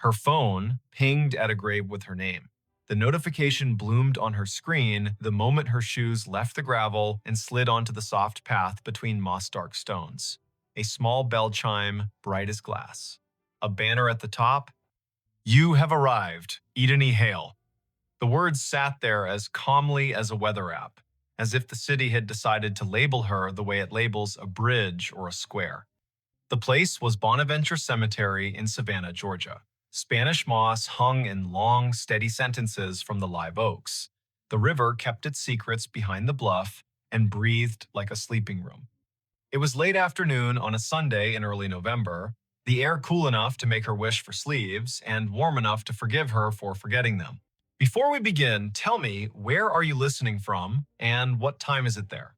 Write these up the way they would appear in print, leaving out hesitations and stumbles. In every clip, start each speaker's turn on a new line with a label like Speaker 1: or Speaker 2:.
Speaker 1: Her phone pinged at a grave with her name. The notification bloomed on her screen the moment her shoes left the gravel and slid onto the soft path between moss-dark stones. A small bell chime, bright as glass. A banner at the top. "You have arrived, Edeni Hale." The words sat there as calmly as a weather app, as if the city had decided to label her the way it labels a bridge or a square. The place was Bonaventure Cemetery in Savannah, Georgia. Spanish moss hung in long, steady sentences from the live oaks. The river kept its secrets behind the bluff and breathed like a sleeping room. It was late afternoon on a Sunday in early November, the air cool enough to make her wish for sleeves and warm enough to forgive her for forgetting them. Before we begin, tell me, where are you listening from and what time is it there?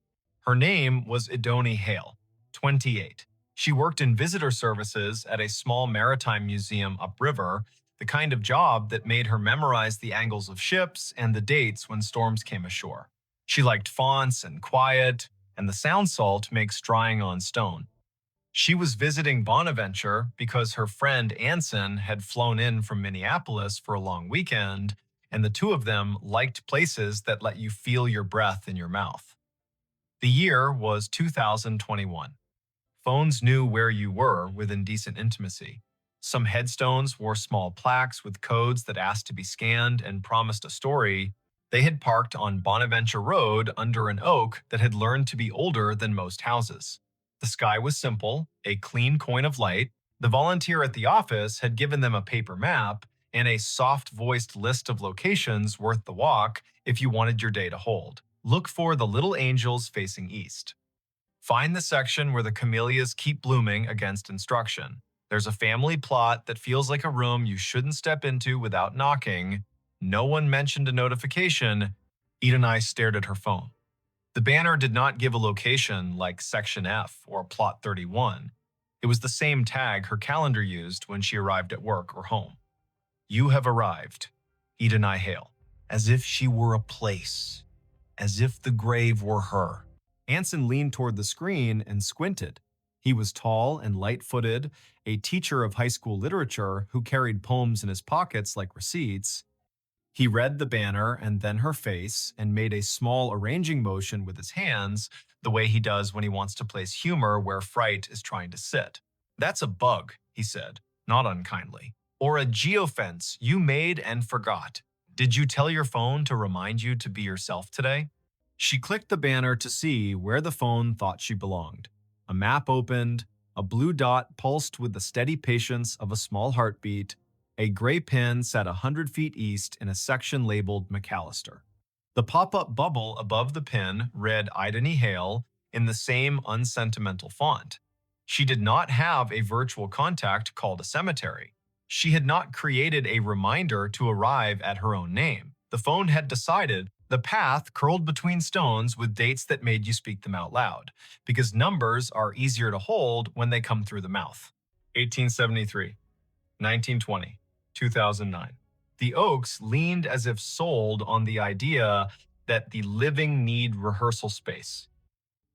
Speaker 1: Her name was Edeni Hale, 28. She worked in visitor services at a small maritime museum upriver, the kind of job that made her memorize the angles of ships and the dates when storms came ashore. She liked fonts and quiet, and the sound salt makes drying on stone. She was visiting Bonaventure because her friend Anson had flown in from Minneapolis for a long weekend, and the two of them liked places that let you feel your breath in your mouth. The year was 2021. Phones knew where you were within decent intimacy. Some headstones wore small plaques with codes that asked to be scanned and promised a story. They had parked on Bonaventure Road under an oak that had learned to be older than most houses. The sky was simple, a clean coin of light. The volunteer at the office had given them a paper map and a soft-voiced list of locations worth the walk if you wanted your day to hold. Look for the little angels facing east. Find the section where the camellias keep blooming against instruction. There's a family plot that feels like a room you shouldn't step into without knocking. No one mentioned a notification. Edeni stared at her phone. The banner did not give a location like Section F or Plot 31. It was the same tag her calendar used when she arrived at work or home. "You have arrived, Edeni Hale." As if she were a place. As if the grave were her. Anson leaned toward the screen and squinted. He was tall and light-footed, a teacher of high school literature who carried poems in his pockets like receipts. He read the banner and then her face and made a small arranging motion with his hands, the way he does when he wants to place humor where fright is trying to sit. "That's a bug," he said, not unkindly. "Or a geofence you made and forgot. Did you tell your phone to remind you to be yourself today?" She clicked the banner to see where the phone thought she belonged. A map opened, a blue dot pulsed with the steady patience of a small heartbeat. A gray pin sat 100 feet east in a section labeled McAllister. The pop-up bubble above the pin read Edeni Hale in the same unsentimental font. She did not have a virtual contact called a cemetery. She had not created a reminder to arrive at her own name. The phone had decided the path curled between stones with dates that made you speak them out loud, because numbers are easier to hold when they come through the mouth. 1873, 1920, 2009. The oaks leaned as if sold on the idea that the living need rehearsal space.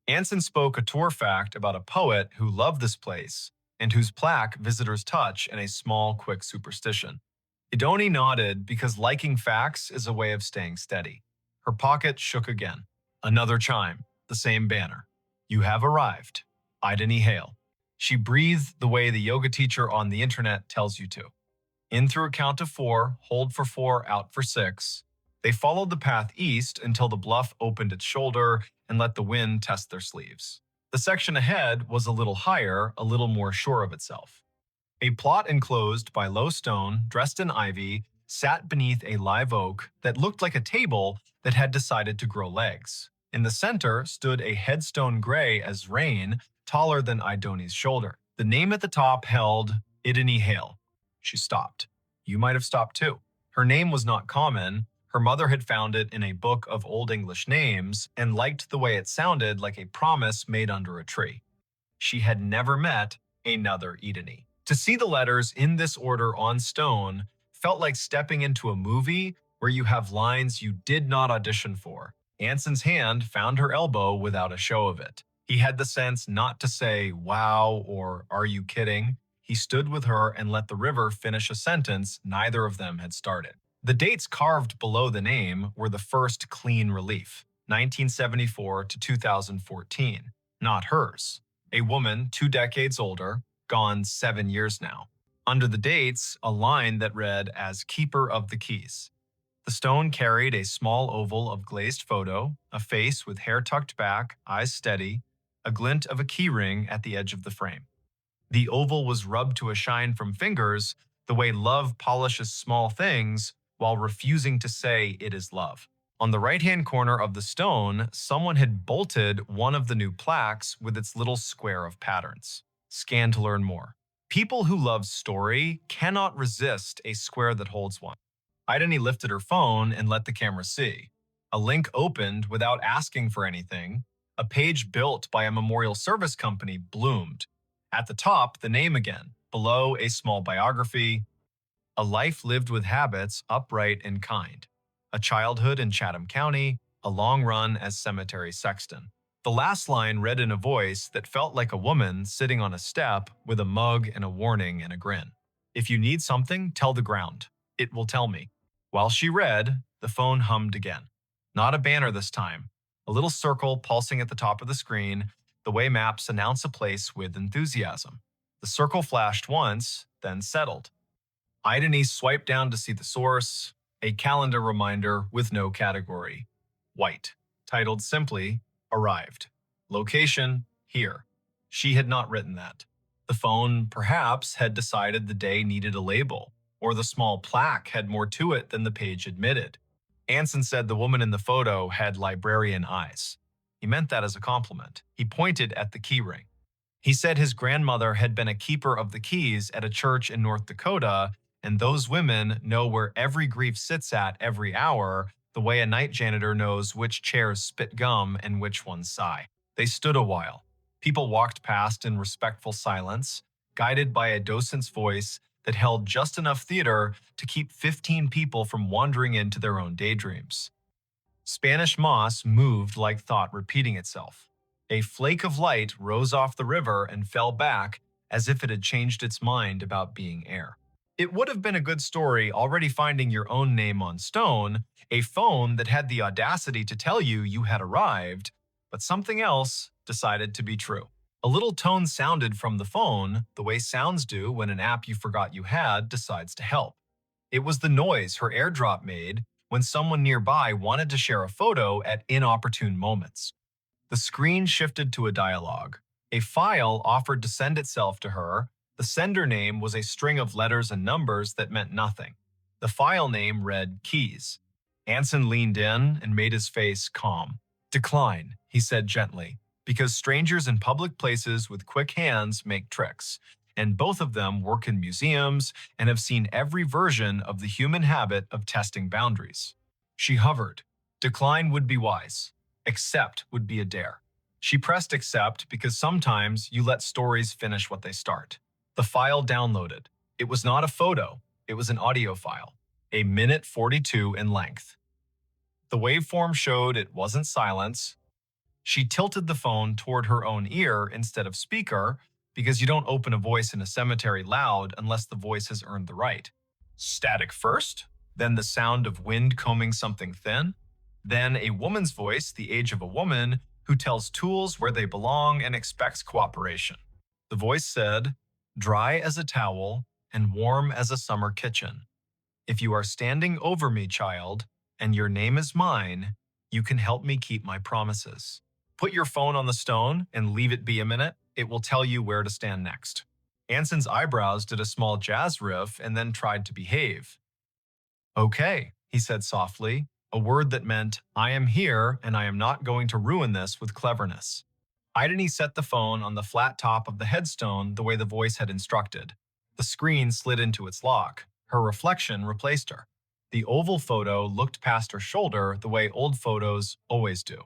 Speaker 1: Anson spoke a tour fact about a poet who loved this place and whose plaque visitors touch in a small, quick superstition. Edeni nodded because liking facts is a way of staying steady. Her pocket shook again. Another chime, the same banner. "You have arrived, Edeni Hale." She breathed the way the yoga teacher on the internet tells you to. In through a count of 4, hold for 4, out for 6. They followed the path east until the bluff opened its shoulder and let the wind test their sleeves. The section ahead was a little higher, a little more sure of itself. A plot enclosed by low stone, dressed in ivy, sat beneath a live oak that looked like a table that had decided to grow legs. In the center stood a headstone gray as rain, taller than Edeni's shoulder. The name at the top held Edeni Hale. She stopped. You might have stopped too. Her name was not common. Her mother had found it in a book of Old English names and liked the way it sounded like a promise made under a tree. She had never met another Edeni. To see the letters in this order on stone felt like stepping into a movie where you have lines you did not audition for. Anson's hand found her elbow without a show of it. He had the sense not to say, "Wow," or "Are you kidding?" He stood with her and let the river finish a sentence neither of them had started. The dates carved below the name were the first clean relief, 1974 to 2014, not hers. A woman 2 decades older, gone 7 years now. Under the dates, a line that read as Keeper of the Keys. The stone carried a small oval of glazed photo, a face with hair tucked back, eyes steady, a glint of a keyring at the edge of the frame. The oval was rubbed to a shine from fingers, the way love polishes small things while refusing to say it is love. On the right-hand corner of the stone, someone had bolted one of the new plaques with its little square of patterns. Scan to learn more. People who love story cannot resist a square that holds one. Idani lifted her phone and let the camera see. A link opened without asking for anything. A page built by a memorial service company bloomed. At the top, the name again. Below, a small biography. A life lived with habits, upright and kind. A childhood in Chatham County, a long run as cemetery sexton. The last line read in a voice that felt like a woman sitting on a step with a mug and a warning and a grin. If you need something, tell the ground. It will tell me. While she read, the phone hummed again. Not a banner this time. A little circle pulsing at the top of the screen, the way maps announce a place with enthusiasm. The circle flashed once, then settled. Idani swiped down to see the source, a calendar reminder with no category. White, titled simply, Arrived. Location, here. She had not written that. The phone, perhaps, had decided the day needed a label, or the small plaque had more to it than the page admitted. Anson said the woman in the photo had librarian eyes. He meant that as a compliment. He pointed at the keyring. He said his grandmother had been a keeper of the keys at a church in North Dakota, and those women know where every grief sits at every hour, the way a night janitor knows which chairs spit gum and which ones sigh. They stood a while. People walked past in respectful silence, guided by a docent's voice that held just enough theater to keep 15 people from wandering into their own daydreams. Spanish moss moved like thought repeating itself. A flake of light rose off the river and fell back as if it had changed its mind about being air. It would have been a good story already finding your own name on stone, a phone that had the audacity to tell you you had arrived, but something else decided to be true. A little tone sounded from the phone, the way sounds do when an app you forgot you had decides to help. It was the noise her AirDrop made when someone nearby wanted to share a photo at inopportune moments. The screen shifted to a dialogue. A file offered to send itself to her. The sender name was a string of letters and numbers that meant nothing. The file name read Keys. Anson leaned in and made his face calm. Decline, he said gently, because strangers in public places with quick hands make tricks, and both of them work in museums and have seen every version of the human habit of testing boundaries. She hovered. Decline would be wise. Accept would be a dare. She pressed accept because sometimes you let stories finish what they start. The file downloaded. It was not a photo, it was an audio file, a minute 42 in length. The waveform showed it wasn't silence. She tilted the phone toward her own ear instead of speaker, because you don't open a voice in a cemetery loud unless the voice has earned the right. Static first, then the sound of wind combing something thin, then a woman's voice, the age of a woman, who tells tools where they belong and expects cooperation. The voice said, dry as a towel and warm as a summer kitchen. If you are standing over me, child, and your name is mine, you can help me keep my promises. Put your phone on the stone and leave it be a minute. It will tell you where to stand next. Anson's eyebrows did a small jazz riff and then tried to behave. Okay, he said softly, a word that meant, I am here and I am not going to ruin this with cleverness. Idani set the phone on the flat top of the headstone the way the voice had instructed. The screen slid into its lock. Her reflection replaced her. The oval photo looked past her shoulder the way old photos always do.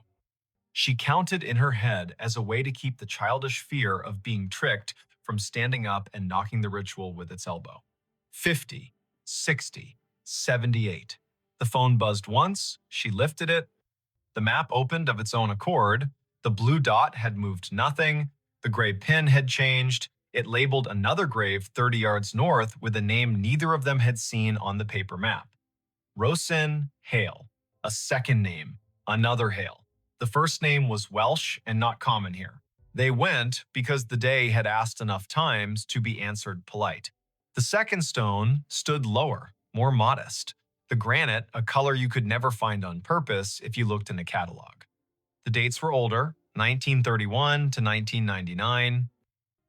Speaker 1: She counted in her head as a way to keep the childish fear of being tricked from standing up and knocking the ritual with its elbow. 50, 60, 78. The phone buzzed once, she lifted it. The map opened of its own accord. The blue dot had moved nothing. The gray pin had changed. It labeled another grave 30 yards north with a name neither of them had seen on the paper map. Rosin Hale. A second name. Another Hale. The first name was Welsh and not common here. They went because the day had asked enough times to be answered polite. The second stone stood lower, more modest. The granite, a color you could never find on purpose if you looked in a catalog. The dates were older, 1931 to 1999.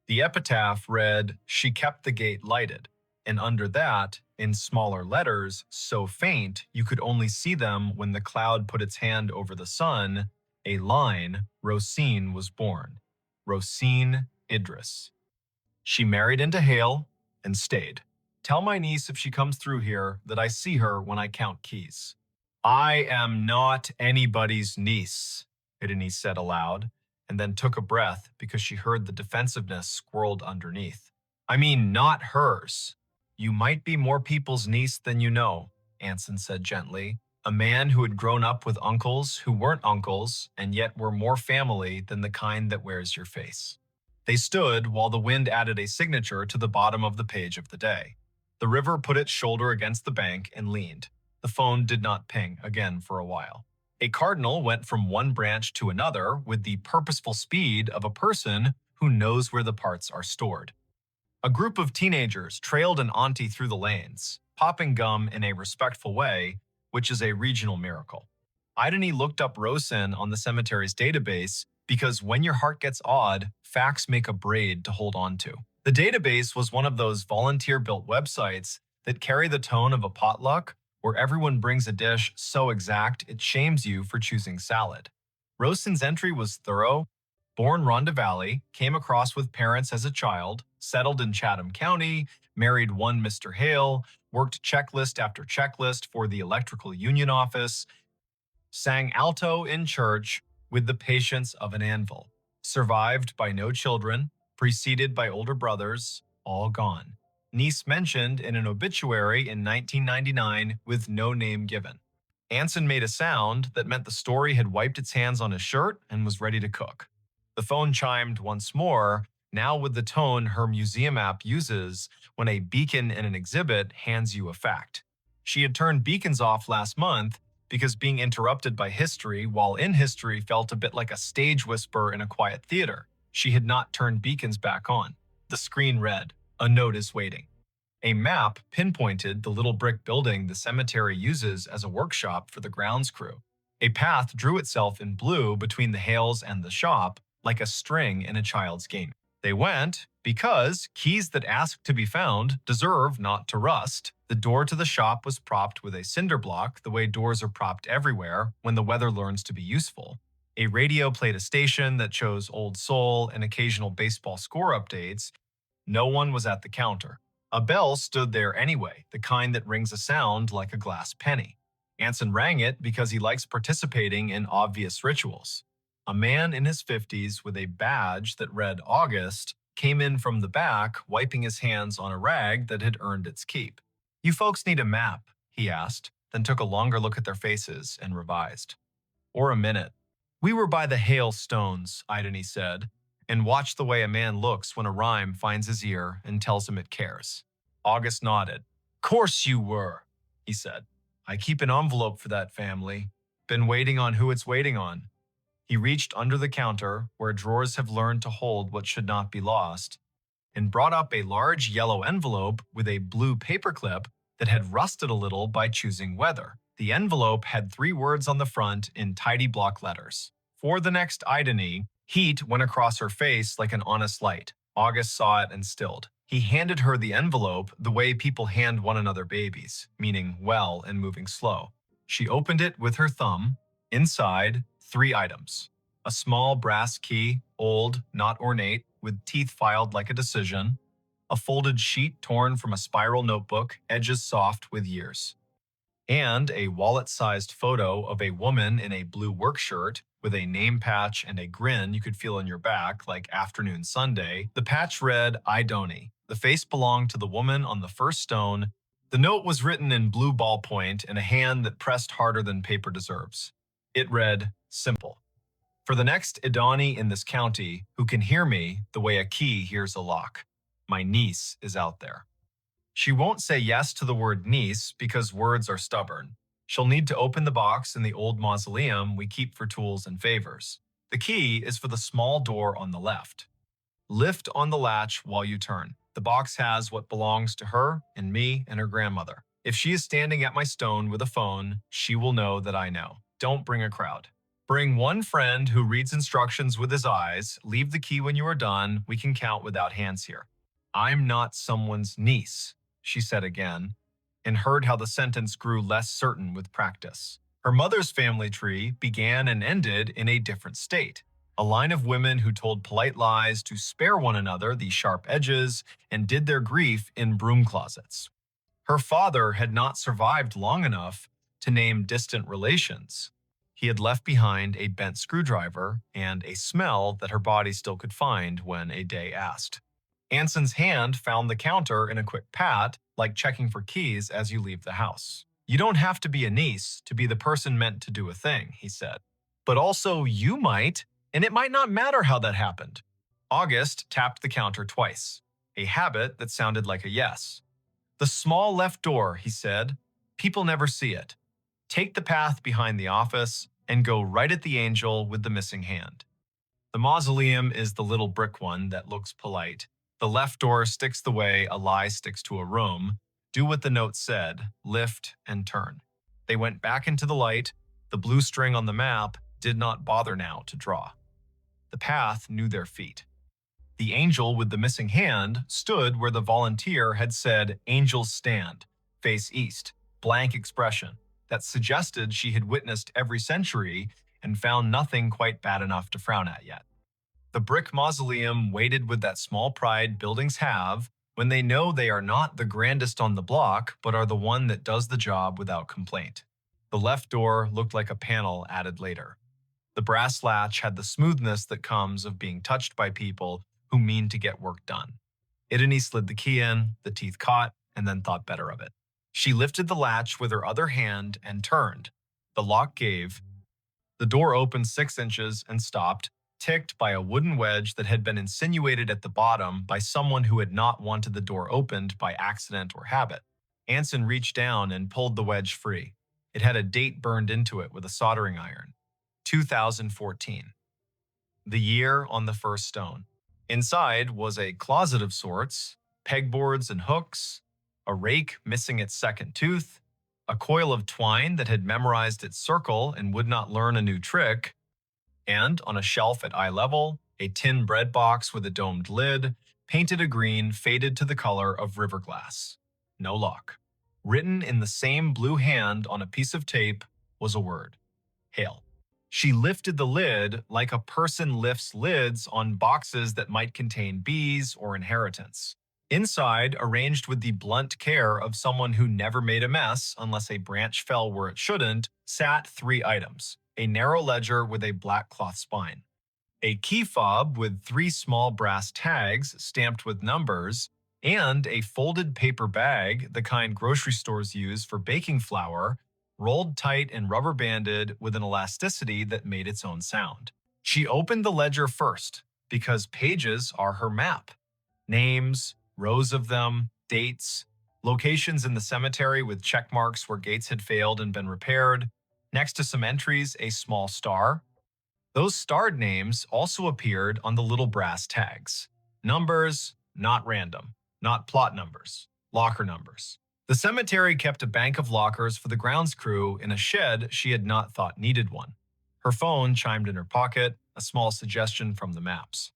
Speaker 1: The epitaph read, "She kept the gate lighted," and under that, in smaller letters, so faint you could only see them when the cloud put its hand over the sun, a line, Rosine was born. Rosine Idris. She married into Hale and stayed. Tell my niece if she comes through here that I see her when I count keys. I am not anybody's niece, Idini said aloud, and then took a breath because she heard the defensiveness squirreled underneath. I mean, not hers. You might be more people's niece than you know, Anson said gently, a man who had grown up with uncles who weren't uncles and yet were more family than the kind that wears your face. They stood while the wind added a signature to the bottom of the page of the day. The river put its shoulder against the bank and leaned. The phone did not ping again for a while. A cardinal went from one branch to another with the purposeful speed of a person who knows where the parts are stored. A group of teenagers trailed an auntie through the lanes, popping gum in a respectful way, which is a regional miracle. Idani looked up Rosen on the cemetery's database because when your heart gets odd, facts make a braid to hold on to. The database was one of those volunteer-built websites that carry the tone of a potluck where everyone brings a dish so exact it shames you for choosing salad. Rosen's entry was thorough. Born Rhonda Valley, came across with parents as a child, settled in Chatham County, married one Mr. Hale, worked checklist after checklist for the electrical union office, sang alto in church with the patience of an anvil, survived by no children, preceded by older brothers, all gone. Niece mentioned in an obituary in 1999 with no name given. Anson made a sound that meant the story had wiped its hands on his shirt and was ready to cook. The phone chimed once more, now with the tone her museum app uses when a beacon in an exhibit hands you a fact. She had turned beacons off last month because being interrupted by history while in history felt a bit like a stage whisper in a quiet theater. She had not turned beacons back on. The screen read, "A note is waiting." A map pinpointed the little brick building the cemetery uses as a workshop for the grounds crew. A path drew itself in blue between the Hales and the shop, like a string in a child's game. They went because keys that ask to be found deserve not to rust. The door to the shop was propped with a cinder block the way doors are propped everywhere when the weather learns to be useful. A radio played a station that chose Old Soul and occasional baseball score updates. No one was at the counter. A bell stood there anyway, the kind that rings a sound like a glass penny. Anson rang it because he likes participating in obvious rituals. A man in his 50s with a badge that read August came in from the back, wiping his hands on a rag that had earned its keep. "You folks need a map," he asked, then took a longer look at their faces and revised. "Or a minute." "We were by the Hale Stones," Idani said, and watched the way a man looks when a rhyme finds his ear and tells him it cares. August nodded. "Course you were," he said. "I keep an envelope for that family. Been waiting on who it's waiting on." He reached under the counter, where drawers have learned to hold what should not be lost, and brought up a large yellow envelope with a blue paperclip that had rusted a little by choosing weather. The envelope had 3 words on the front in tidy block letters. For the next Idani, heat went across her face like an honest light. August saw it and stilled. He handed her the envelope the way people hand one another babies, meaning well and moving slow. She opened it with her thumb. Inside, 3 items. A small brass key, old, not ornate, with teeth filed like a decision. A folded sheet torn from a spiral notebook, edges soft with years. And a wallet-sized photo of a woman in a blue work shirt with a name patch and a grin you could feel on your back like afternoon Sunday. The patch read, "I Donny." The face belonged to the woman on the first stone. The note was written in blue ballpoint in a hand that pressed harder than paper deserves. It read, simple. "For the next Idani in this county who can hear me the way a key hears a lock." My niece is out there. She won't say yes to the word niece because words are stubborn. She'll need to open the box in the old mausoleum we keep for tools and favors. The key is for the small door on the left. Lift on the latch while you turn. The box has what belongs to her and me and her grandmother. If she is standing at my stone with a phone, she will know that I know. Don't bring a crowd. Bring one friend who reads instructions with his eyes. Leave the key when you are done. We can count without hands here. I'm not someone's niece, she said again, and heard how the sentence grew less certain with practice. Her mother's family tree began and ended in a different state. A line of women who told polite lies to spare one another the sharp edges and did their grief in broom closets. Her father had not survived long enough to name distant relations. He had left behind a bent screwdriver and a smell that her body still could find when a day asked. Anson's hand found the counter in a quick pat, like checking for keys as you leave the house. You don't have to be a niece to be the person meant to do a thing, he said. But also you might, and it might not matter how that happened. August tapped the counter twice, a habit that sounded like a yes. The small left door, he said. People never see it. Take the path behind the office and go right at the angel with the missing hand. The mausoleum is the little brick one that looks polite. The left door sticks the way a lie sticks to a room. Do what the note said, lift and turn. They went back into the light. The blue string on the map did not bother now to draw. The path knew their feet. The angel with the missing hand stood where the volunteer had said, "Angels stand, face east," blank expression that suggested she had witnessed every century and found nothing quite bad enough to frown at yet. The brick mausoleum waited with that small pride buildings have when they know they are not the grandest on the block, but are the one that does the job without complaint. The left door looked like a panel added later. The brass latch had the smoothness that comes of being touched by people who mean to get work done. Idani slid the key in, the teeth caught, and then thought better of it. She lifted the latch with her other hand and turned. The lock gave. The door opened 6 inches and stopped, ticked by a wooden wedge that had been insinuated at the bottom by someone who had not wanted the door opened by accident or habit. Anson reached down and pulled the wedge free. It had a date burned into it with a soldering iron. 2014. The year on the first stone. Inside was a closet of sorts, pegboards and hooks, a rake missing its second tooth, a coil of twine that had memorized its circle and would not learn a new trick, and on a shelf at eye level, a tin bread box with a domed lid, painted a green faded to the color of river glass. No lock. Written in the same blue hand on a piece of tape was a word: hail. She lifted the lid like a person lifts lids on boxes that might contain bees or inheritance. Inside, arranged with the blunt care of someone who never made a mess unless a branch fell where it shouldn't, sat 3 items: a narrow ledger with a black cloth spine, a key fob with 3 small brass tags stamped with numbers, and a folded paper bag, the kind grocery stores use for baking flour, rolled tight and rubber banded with an elasticity that made its own sound. She opened the ledger first because pages are her map. Names, rows of them, dates, locations in the cemetery with check marks where gates had failed and been repaired. Next to some entries, a small star. Those starred names also appeared on the little brass tags. Numbers, not random, not plot numbers, locker numbers. The cemetery kept a bank of lockers for the grounds crew in a shed she had not thought needed one. Her phone chimed in her pocket, a small suggestion from the maps.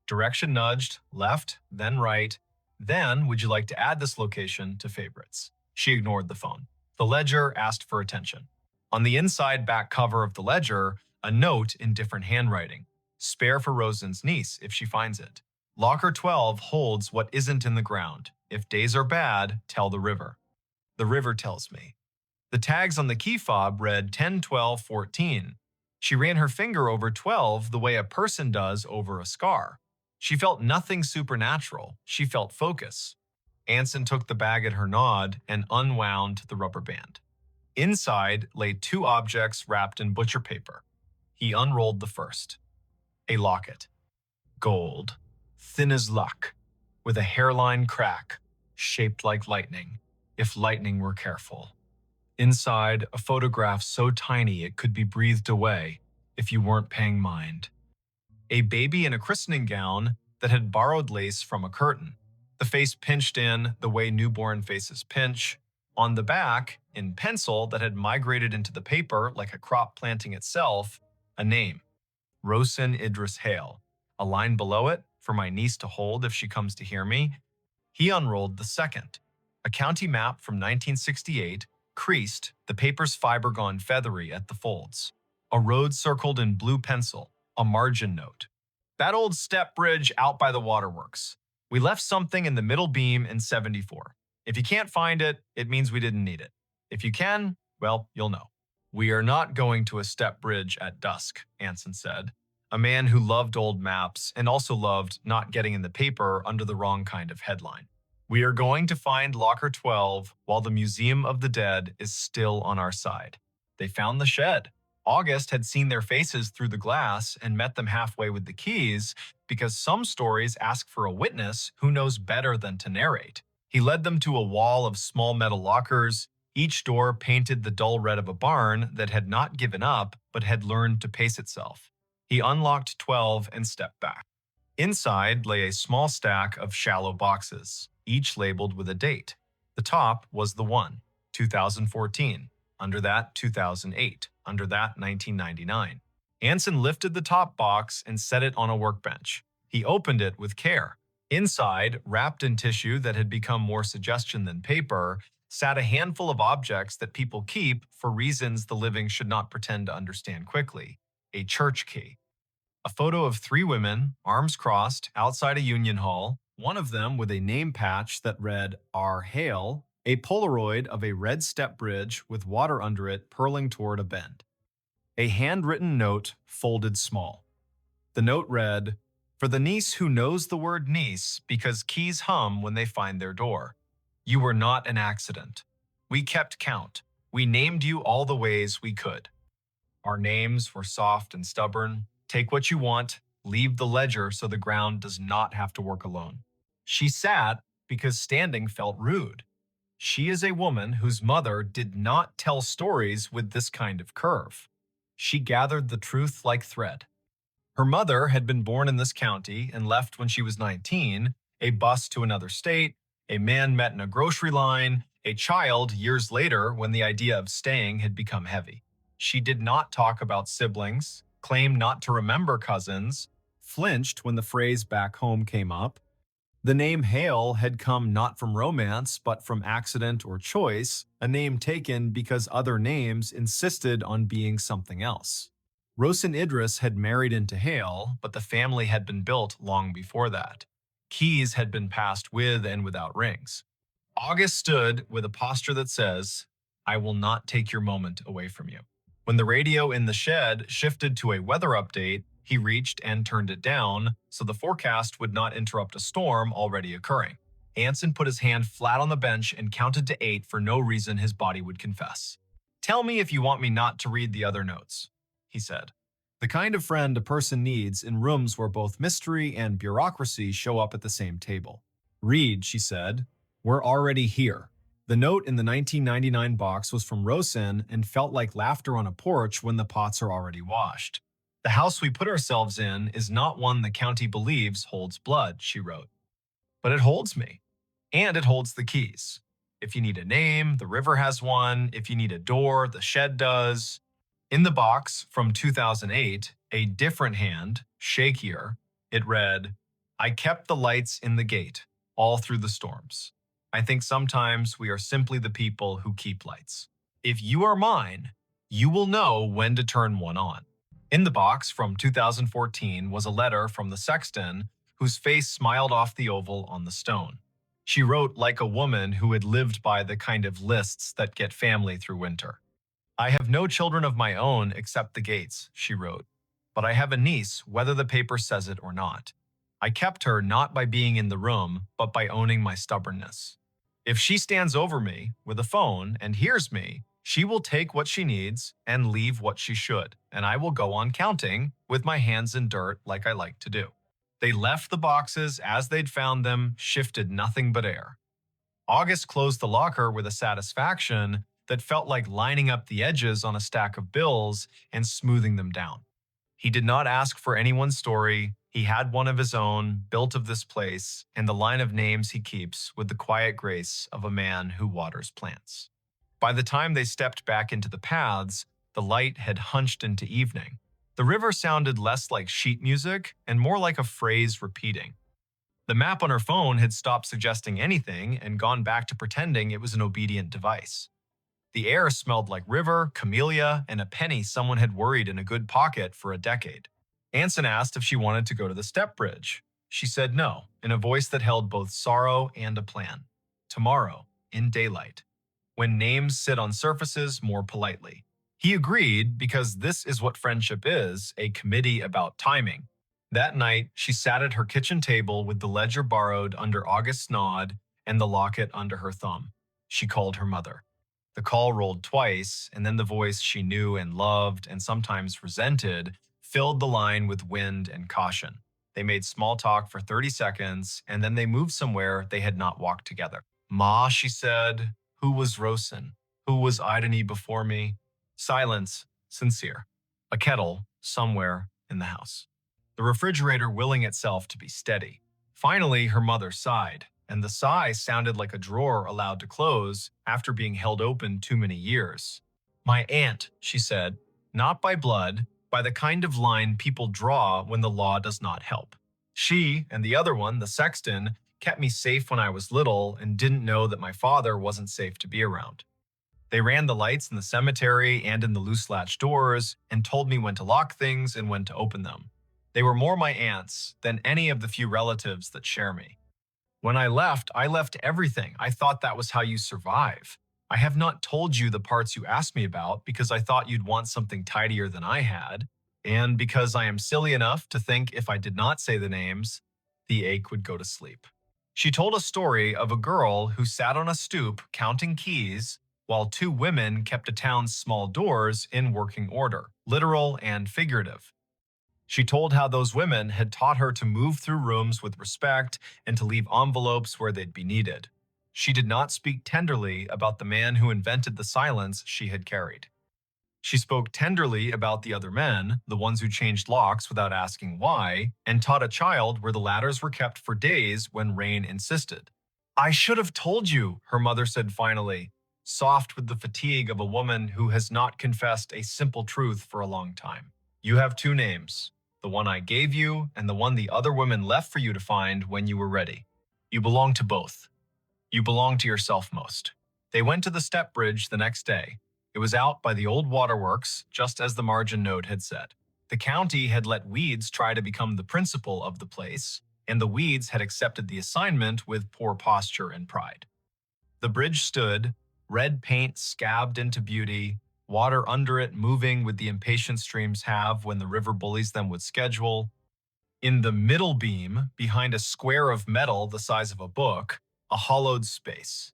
Speaker 1: Direction nudged, left, then right. Then, would you like to add this location to favorites? She ignored the phone. The ledger asked for attention. On the inside back cover of the ledger, a note in different handwriting. Spare for Rosen's niece if she finds it. Locker 12 holds what isn't in the ground. If days are bad, tell the river. The river tells me. The tags on the key fob read 10, 12, 14. She ran her finger over 12 the way a person does over a scar. She felt nothing supernatural. She felt focus. Anson took the bag at her nod and unwound the rubber band. Inside lay 2 objects wrapped in butcher paper. He unrolled the first. A locket. Gold. Thin as luck. with a hairline crack, shaped like lightning, if lightning were careful. Inside, a photograph so tiny it could be breathed away if you weren't paying mind. A baby in a christening gown that had borrowed lace from a curtain, the face pinched in the way newborn faces pinch. On the back, in pencil that had migrated into the paper like a crop planting itself, a name, Rosin Idris Hale. A line below it, for my niece to hold if she comes to hear me. He unrolled the second, a county map from 1968, creased, the paper's fiber gone feathery at the folds. A road circled in blue pencil, a margin note. That old step bridge out by the waterworks. We left something in the middle beam in 74. If you can't find it, it means we didn't need it. If you can, well, you'll know. We are not going to a step bridge at dusk, Anson said, a man who loved old maps and also loved not getting in the paper under the wrong kind of headline. We are going to find Locker 12 while the Museum of the Dead is still on our side. They found the shed. August had seen their faces through the glass and met them halfway with the keys because some stories ask for a witness who knows better than to narrate. He led them to a wall of small metal lockers, each door painted the dull red of a barn that had not given up but had learned to pace itself. He unlocked 12 and stepped back. Inside lay a small stack of shallow boxes, each labeled with a date. The top was the 1, 2014. Under that, 2008. Under that, 1999. Anson lifted the top box and set it on a workbench. He opened it with care. Inside, wrapped in tissue that had become more suggestion than paper, sat a handful of objects that people keep for reasons the living should not pretend to understand quickly. A church key. A photo of 3 women, arms crossed, outside a union hall, one of them with a name patch that read R. Hale, a Polaroid of a red step bridge with water under it purling toward a bend. A handwritten note folded small. The note read, "For the niece who knows the word niece because keys hum when they find their door. You were not an accident. We kept count. We named you all the ways we could. Our names were soft and stubborn. Take what you want, leave the ledger so the ground does not have to work alone." She sat because standing felt rude. She is a woman whose mother did not tell stories with this kind of curve. She gathered the truth like thread. Her mother had been born in this county and left when she was 19, a bus to another state, a man met in a grocery line, a child years later when the idea of staying had become heavy. She did not talk about siblings, claimed not to remember cousins, flinched when the phrase back home came up. The name Hale had come not from romance, but from accident or choice, a name taken because other names insisted on being something else. Rosin Idris had married into Hale, but the family had been built long before that. Keys had been passed with and without rings. August stood with a posture that says, "I will not take your moment away from you." When the radio in the shed shifted to a weather update, he reached and turned it down so the forecast would not interrupt a storm already occurring. Anson put his hand flat on the bench and counted to 8 for no reason his body would confess. "Tell me if you want me not to read the other notes," he said. The kind of friend a person needs in rooms where both mystery and bureaucracy show up at the same table. "Read," she said. "We're already here." The note in the 1999 box was from Rosin and felt like laughter on a porch when the pots are already washed. "The house we put ourselves in is not one the county believes holds blood," she wrote. "But it holds me. And it holds the keys. If you need a name, the river has one. If you need a door, the shed does." In the box from 2008, a different hand, shakier, it read, "I kept the lights in the gate, all through the storms. I think sometimes we are simply the people who keep lights. If you are mine, you will know when to turn one on." In the box from 2014 was a letter from the sexton whose face smiled off the oval on the stone. She wrote like a woman who had lived by the kind of lists that get family through winter. "I have no children of my own except the Gates," she wrote, "but I have a niece whether the paper says it or not. I kept her not by being in the room, but by owning my stubbornness. If she stands over me with a phone and hears me, she will take what she needs and leave what she should, and I will go on counting with my hands in dirt like I like to do." They left the boxes as they'd found them, shifted nothing but air. August closed the locker with a satisfaction that felt like lining up the edges on a stack of bills and smoothing them down. He did not ask for anyone's story. He had one of his own, built of this place, and the line of names he keeps with the quiet grace of a man who waters plants. By the time they stepped back into the paths, the light had hunched into evening. The river sounded less like sheet music and more like a phrase repeating. The map on her phone had stopped suggesting anything and gone back to pretending it was an obedient device. The air smelled like river, camellia, and a penny someone had worried in a good pocket for a decade. Anson asked if she wanted to go to the step bridge. She said no, in a voice that held both sorrow and a plan. Tomorrow, in daylight, when names sit on surfaces more politely. He agreed because this is what friendship is, a committee about timing. That night, she sat at her kitchen table with the ledger borrowed under August's nod and the locket under her thumb. She called her mother. The call rolled twice, and then the voice she knew and loved and sometimes resented filled the line with wind and caution. They made small talk for 30 seconds, and then they moved somewhere they had not walked together. "Ma," she said, "who was Rosen? Who was Idony before me?" Silence, sincere. A kettle somewhere in the house. The refrigerator willing itself to be steady. Finally, her mother sighed, and the sigh sounded like a drawer allowed to close after being held open too many years. "My aunt," she said, "not by blood, by the kind of line people draw when the law does not help. She and the other one, the sexton, kept me safe when I was little and didn't know that my father wasn't safe to be around. They ran the lights in the cemetery and in the loose latch doors and told me when to lock things and when to open them. They were more my aunts than any of the few relatives that share me. When I left everything. I thought that was how you survive. I have not told you the parts you asked me about because I thought you'd want something tidier than I had, and because I am silly enough to think if I did not say the names, the ache would go to sleep." She told a story of a girl who sat on a stoop counting keys while two women kept a town's small doors in working order, literal and figurative. She told how those women had taught her to move through rooms with respect and to leave envelopes where they'd be needed. She did not speak tenderly about the man who invented the silence she had carried. She spoke tenderly about the other men, the ones who changed locks without asking why, and taught a child where the ladders were kept for days when rain insisted. "I should have told you," her mother said finally, soft with the fatigue of a woman who has not confessed a simple truth for a long time. "You have two names, the one I gave you and the one the other women left for you to find when you were ready. You belong to both. You belong to yourself most." They went to the step bridge the next day. It was out by the old waterworks, just as the margin note had said. The county had let weeds try to become the principal of the place, and the weeds had accepted the assignment with poor posture and pride. The bridge stood, red paint scabbed into beauty, water under it moving with the impatient streams have when the river bullies them with schedule. In the middle beam, behind a square of metal the size of a book, a hollowed space.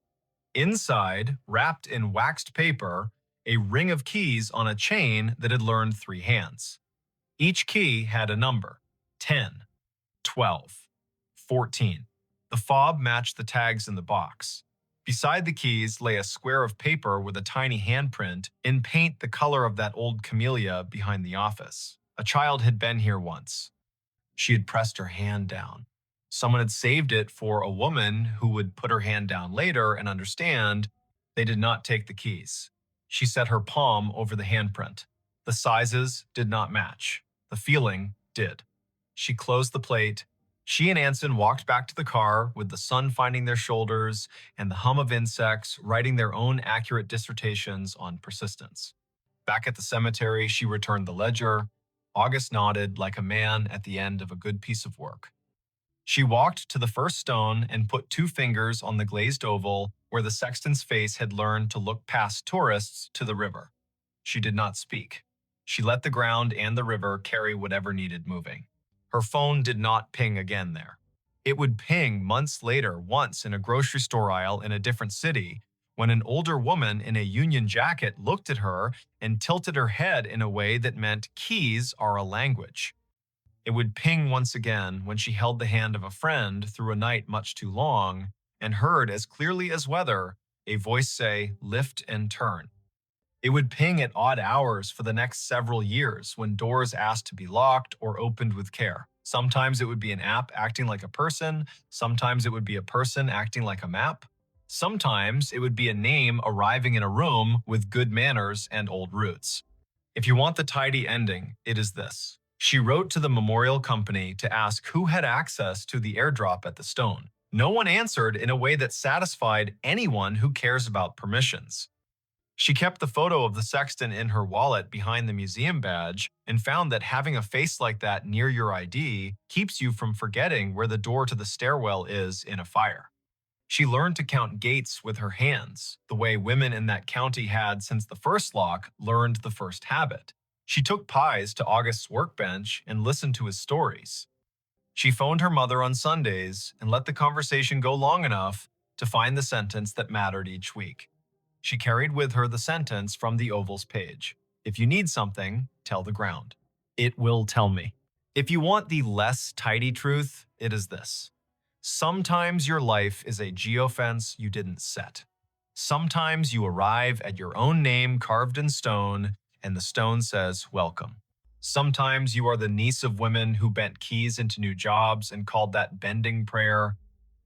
Speaker 1: Inside, wrapped in waxed paper, a ring of keys on a chain that had learned 3 hands. Each key had a number: 10, 12, 14. The fob matched the tags in the box. Beside the keys lay a square of paper with a tiny handprint in paint the color of that old camellia behind the office. A child had been here once. She had pressed her hand down. Someone had saved it for a woman who would put her hand down later and understand they did not take the keys. She set her palm over the handprint. The sizes did not match. The feeling did. She closed the plate. She and Anson walked back to the car with the sun finding their shoulders and the hum of insects writing their own accurate dissertations on persistence. Back at the cemetery, she returned the ledger. August nodded like a man at the end of a good piece of work. She walked to the first stone and put 2 fingers on the glazed oval where the sexton's face had learned to look past tourists to the river. She did not speak. She let the ground and the river carry whatever needed moving. Her phone did not ping again there. It would ping months later, once in a grocery store aisle in a different city, when an older woman in a Union jacket looked at her and tilted her head in a way that meant keys are a language. It would ping once again when she held the hand of a friend through a night much too long and heard as clearly as weather a voice say, "Lift and turn." It would ping at odd hours for the next several years when doors asked to be locked or opened with care. Sometimes it would be an app acting like a person, sometimes it would be a person acting like a map, sometimes it would be a name arriving in a room with good manners and old roots. If you want the tidy ending, it is this. She wrote to the memorial company to ask who had access to the airdrop at the stone. No one answered in a way that satisfied anyone who cares about permissions. She kept the photo of the sexton in her wallet behind the museum badge and found that having a face like that near your ID keeps you from forgetting where the door to the stairwell is in a fire. She learned to count gates with her hands, the way women in that county had since the first lock learned the first habit. She took pies to August's workbench and listened to his stories. She phoned her mother on Sundays and let the conversation go long enough to find the sentence that mattered each week. She carried with her the sentence from the Oval's page. If you need something, tell the ground. It will tell me. If you want the less tidy truth, it is this. Sometimes your life is a geofence you didn't set. Sometimes you arrive at your own name carved in stone, and the stone says, "Welcome." Sometimes you are the niece of women who bent keys into new jobs and called that bending prayer.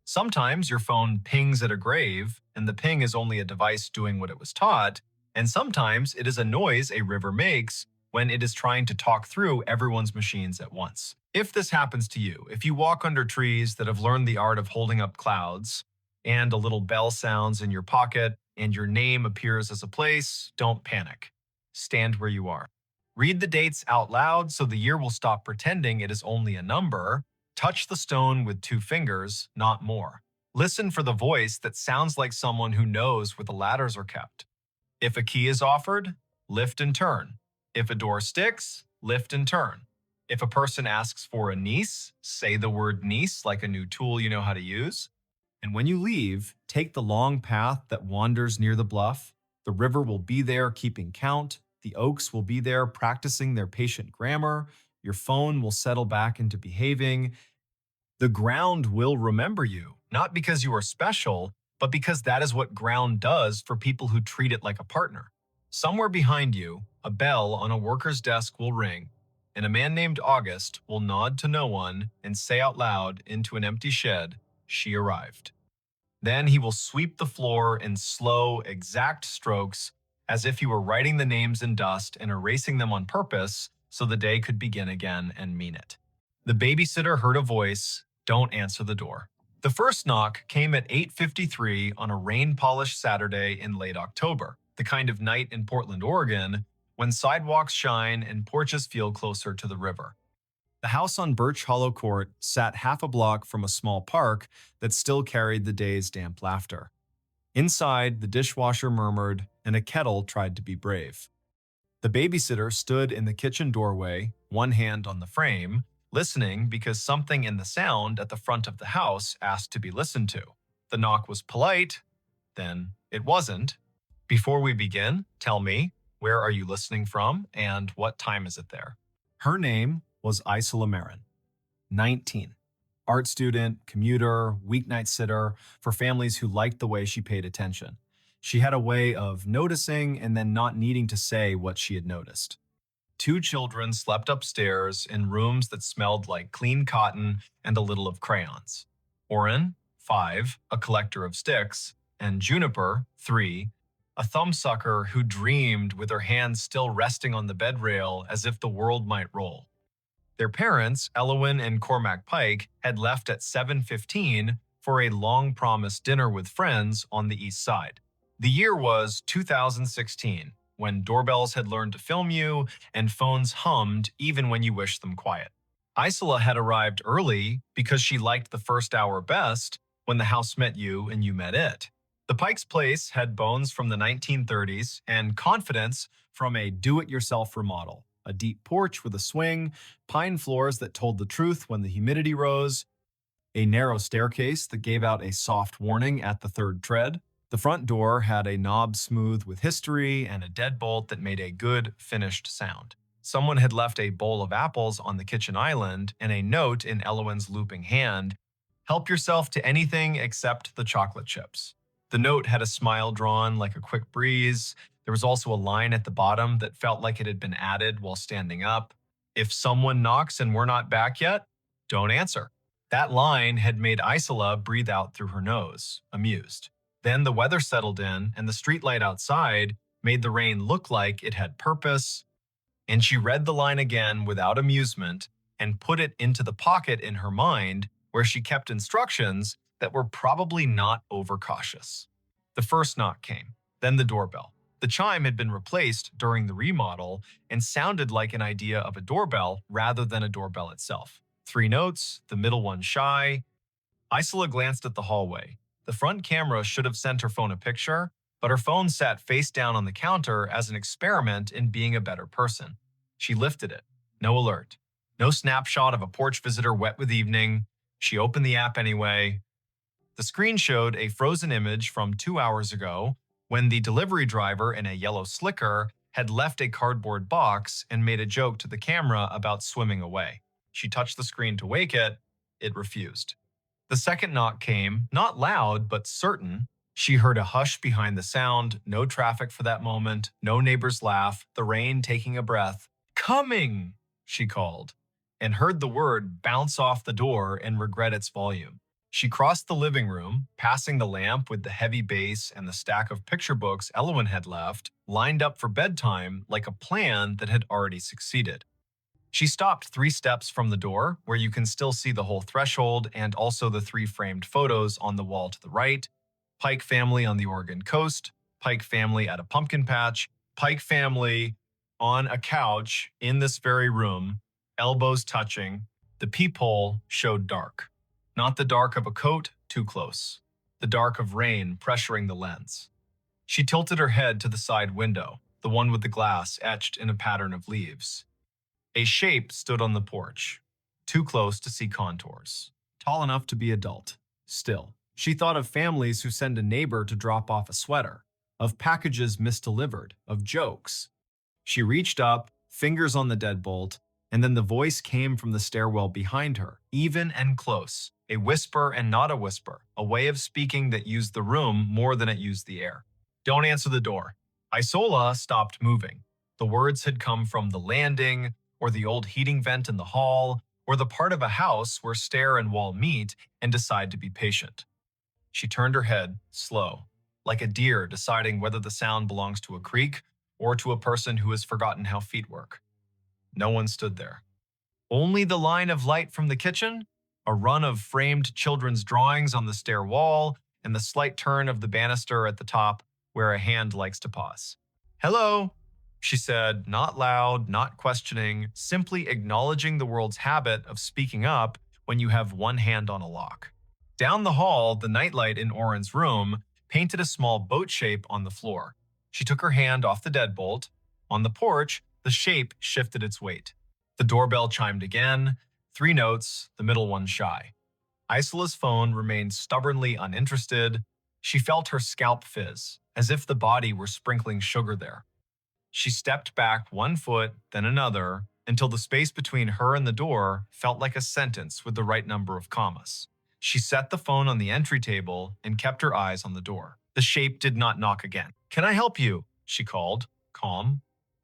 Speaker 1: Sometimes your phone pings at a grave, and the ping is only a device doing what it was taught, and sometimes it is a noise a river makes when it is trying to talk through everyone's machines at once. If this happens to you, if you walk under trees that have learned the art of holding up clouds, and a little bell sounds in your pocket, and your name appears as a place, don't panic. Stand where you are. Read the dates out loud so the year will stop pretending it is only a number. Touch the stone with 2 fingers, not more. Listen for the voice that sounds like someone who knows where the ladders are kept. If a key is offered, lift and turn. If a door sticks, lift and turn. If a person asks for a niece, say the word niece like a new tool you know how to use. And when you leave, take the long path that wanders near the bluff. The river will be there keeping count. The oaks will be there practicing their patient grammar. Your phone will settle back into behaving. The ground will remember you, not because you are special, but because that is what ground does for people who treat it like a partner. Somewhere behind you, a bell on a worker's desk will ring, and a man named August will nod to no one and say out loud into an empty shed, "She arrived." Then he will sweep the floor in slow, exact strokes as if he were writing the names in dust and erasing them on purpose so the day could begin again and mean it. The babysitter heard a voice, "Don't answer the door." The first knock came at 8:53 on a rain-polished Saturday in late October, the kind of night in Portland, Oregon, when sidewalks shine and porches feel closer to the river. The house on Birch Hollow Court sat half a block from a small park that still carried the day's damp laughter. Inside, the dishwasher murmured, and a kettle tried to be brave. The babysitter stood in the kitchen doorway, one hand on the frame, listening because something in the sound at the front of the house asked to be listened to. The knock was polite, then it wasn't. "Before we begin, tell me, where are you listening from and what time is it there?" Her name was Isola Marin, 19. Art student, commuter, weeknight sitter for families who liked the way she paid attention. She had a way of noticing and then not needing to say what she had noticed. 2 children slept upstairs in rooms that smelled like clean cotton and a little of crayons. Oren, 5, a collector of sticks, and Juniper, 3, a thumbsucker who dreamed with her hands still resting on the bed rail as if the world might roll. Their parents, Elowin and Cormac Pike, had left at 7:15 for a long-promised dinner with friends on the east side. The year was 2016, when doorbells had learned to film you and phones hummed even when you wished them quiet. Isola had arrived early because she liked the first hour best when the house met you and you met it. The Pike's place had bones from the 1930s and confidence from a do-it-yourself remodel. A deep porch with a swing, pine floors that told the truth when the humidity rose, a narrow staircase that gave out a soft warning at the 3rd tread. The front door had a knob smooth with history and a deadbolt that made a good, finished sound. Someone had left a bowl of apples on the kitchen island and a note in Elowen's looping hand. Help yourself to anything except the chocolate chips. The note had a smile drawn like a quick breeze. There was also a line at the bottom that felt like it had been added while standing up. If someone knocks and we're not back yet, don't answer. That line had made Isola breathe out through her nose, amused. Then the weather settled in, and the streetlight outside made the rain look like it had purpose, and she read the line again without amusement and put it into the pocket in her mind where she kept instructions that were probably not overcautious. The first knock came, then the doorbell. The chime had been replaced during the remodel and sounded like an idea of a doorbell rather than a doorbell itself. 3 notes, the middle one shy. Isola glanced at the hallway. The front camera should have sent her phone a picture, but her phone sat face down on the counter as an experiment in being a better person. She lifted it. No alert. No snapshot of a porch visitor wet with evening. She opened the app anyway. The screen showed a frozen image from 2 hours ago when the delivery driver in a yellow slicker had left a cardboard box and made a joke to the camera about swimming away. She touched the screen to wake it. It refused. The second knock came, not loud, but certain. She heard a hush behind the sound, no traffic for that moment, no neighbor's laugh, the rain taking a breath. Coming, she called, and heard the word bounce off the door and regret its volume. She crossed the living room, passing the lamp with the heavy base and the stack of picture books Elowen had left, lined up for bedtime like a plan that had already succeeded. She stopped 3 steps from the door, where you can still see the whole threshold and also the 3 framed photos on the wall to the right. Pike family on the Oregon coast, Pike family at a pumpkin patch, Pike family on a couch in this very room, elbows touching. The peephole showed dark. Not the dark of a coat, too close. The dark of rain pressuring the lens. She tilted her head to the side window, the one with the glass etched in a pattern of leaves. A shape stood on the porch, too close to see contours. Tall enough to be adult. Still, she thought of families who send a neighbor to drop off a sweater, of packages misdelivered, of jokes. She reached up, fingers on the deadbolt, and then the voice came from the stairwell behind her, even and close, a whisper and not a whisper, a way of speaking that used the room more than it used the air. Don't answer the door. Isola stopped moving. The words had come from the landing, or the old heating vent in the hall, or the part of a house where stair and wall meet and decide to be patient. She turned her head, slow, like a deer deciding whether the sound belongs to a creek or to a person who has forgotten how feet work. No one stood there. Only the line of light from the kitchen, a run of framed children's drawings on the stair wall, and the slight turn of the banister at the top where a hand likes to pause. Hello, she said, not loud, not questioning, simply acknowledging the world's habit of speaking up when you have one hand on a lock. Down the hall, the nightlight in Oren's room painted a small boat shape on the floor. She took her hand off the deadbolt. On the porch, the shape shifted its weight. The doorbell chimed again, 3 notes, the middle one shy. Isola's phone remained stubbornly uninterested. She felt her scalp fizz, as if the body were sprinkling sugar there. She stepped back 1 foot, then another, until the space between her and the door felt like a sentence with the right number of commas. She set the phone on the entry table and kept her eyes on the door. The shape did not knock again. Can I help you? She called, calm.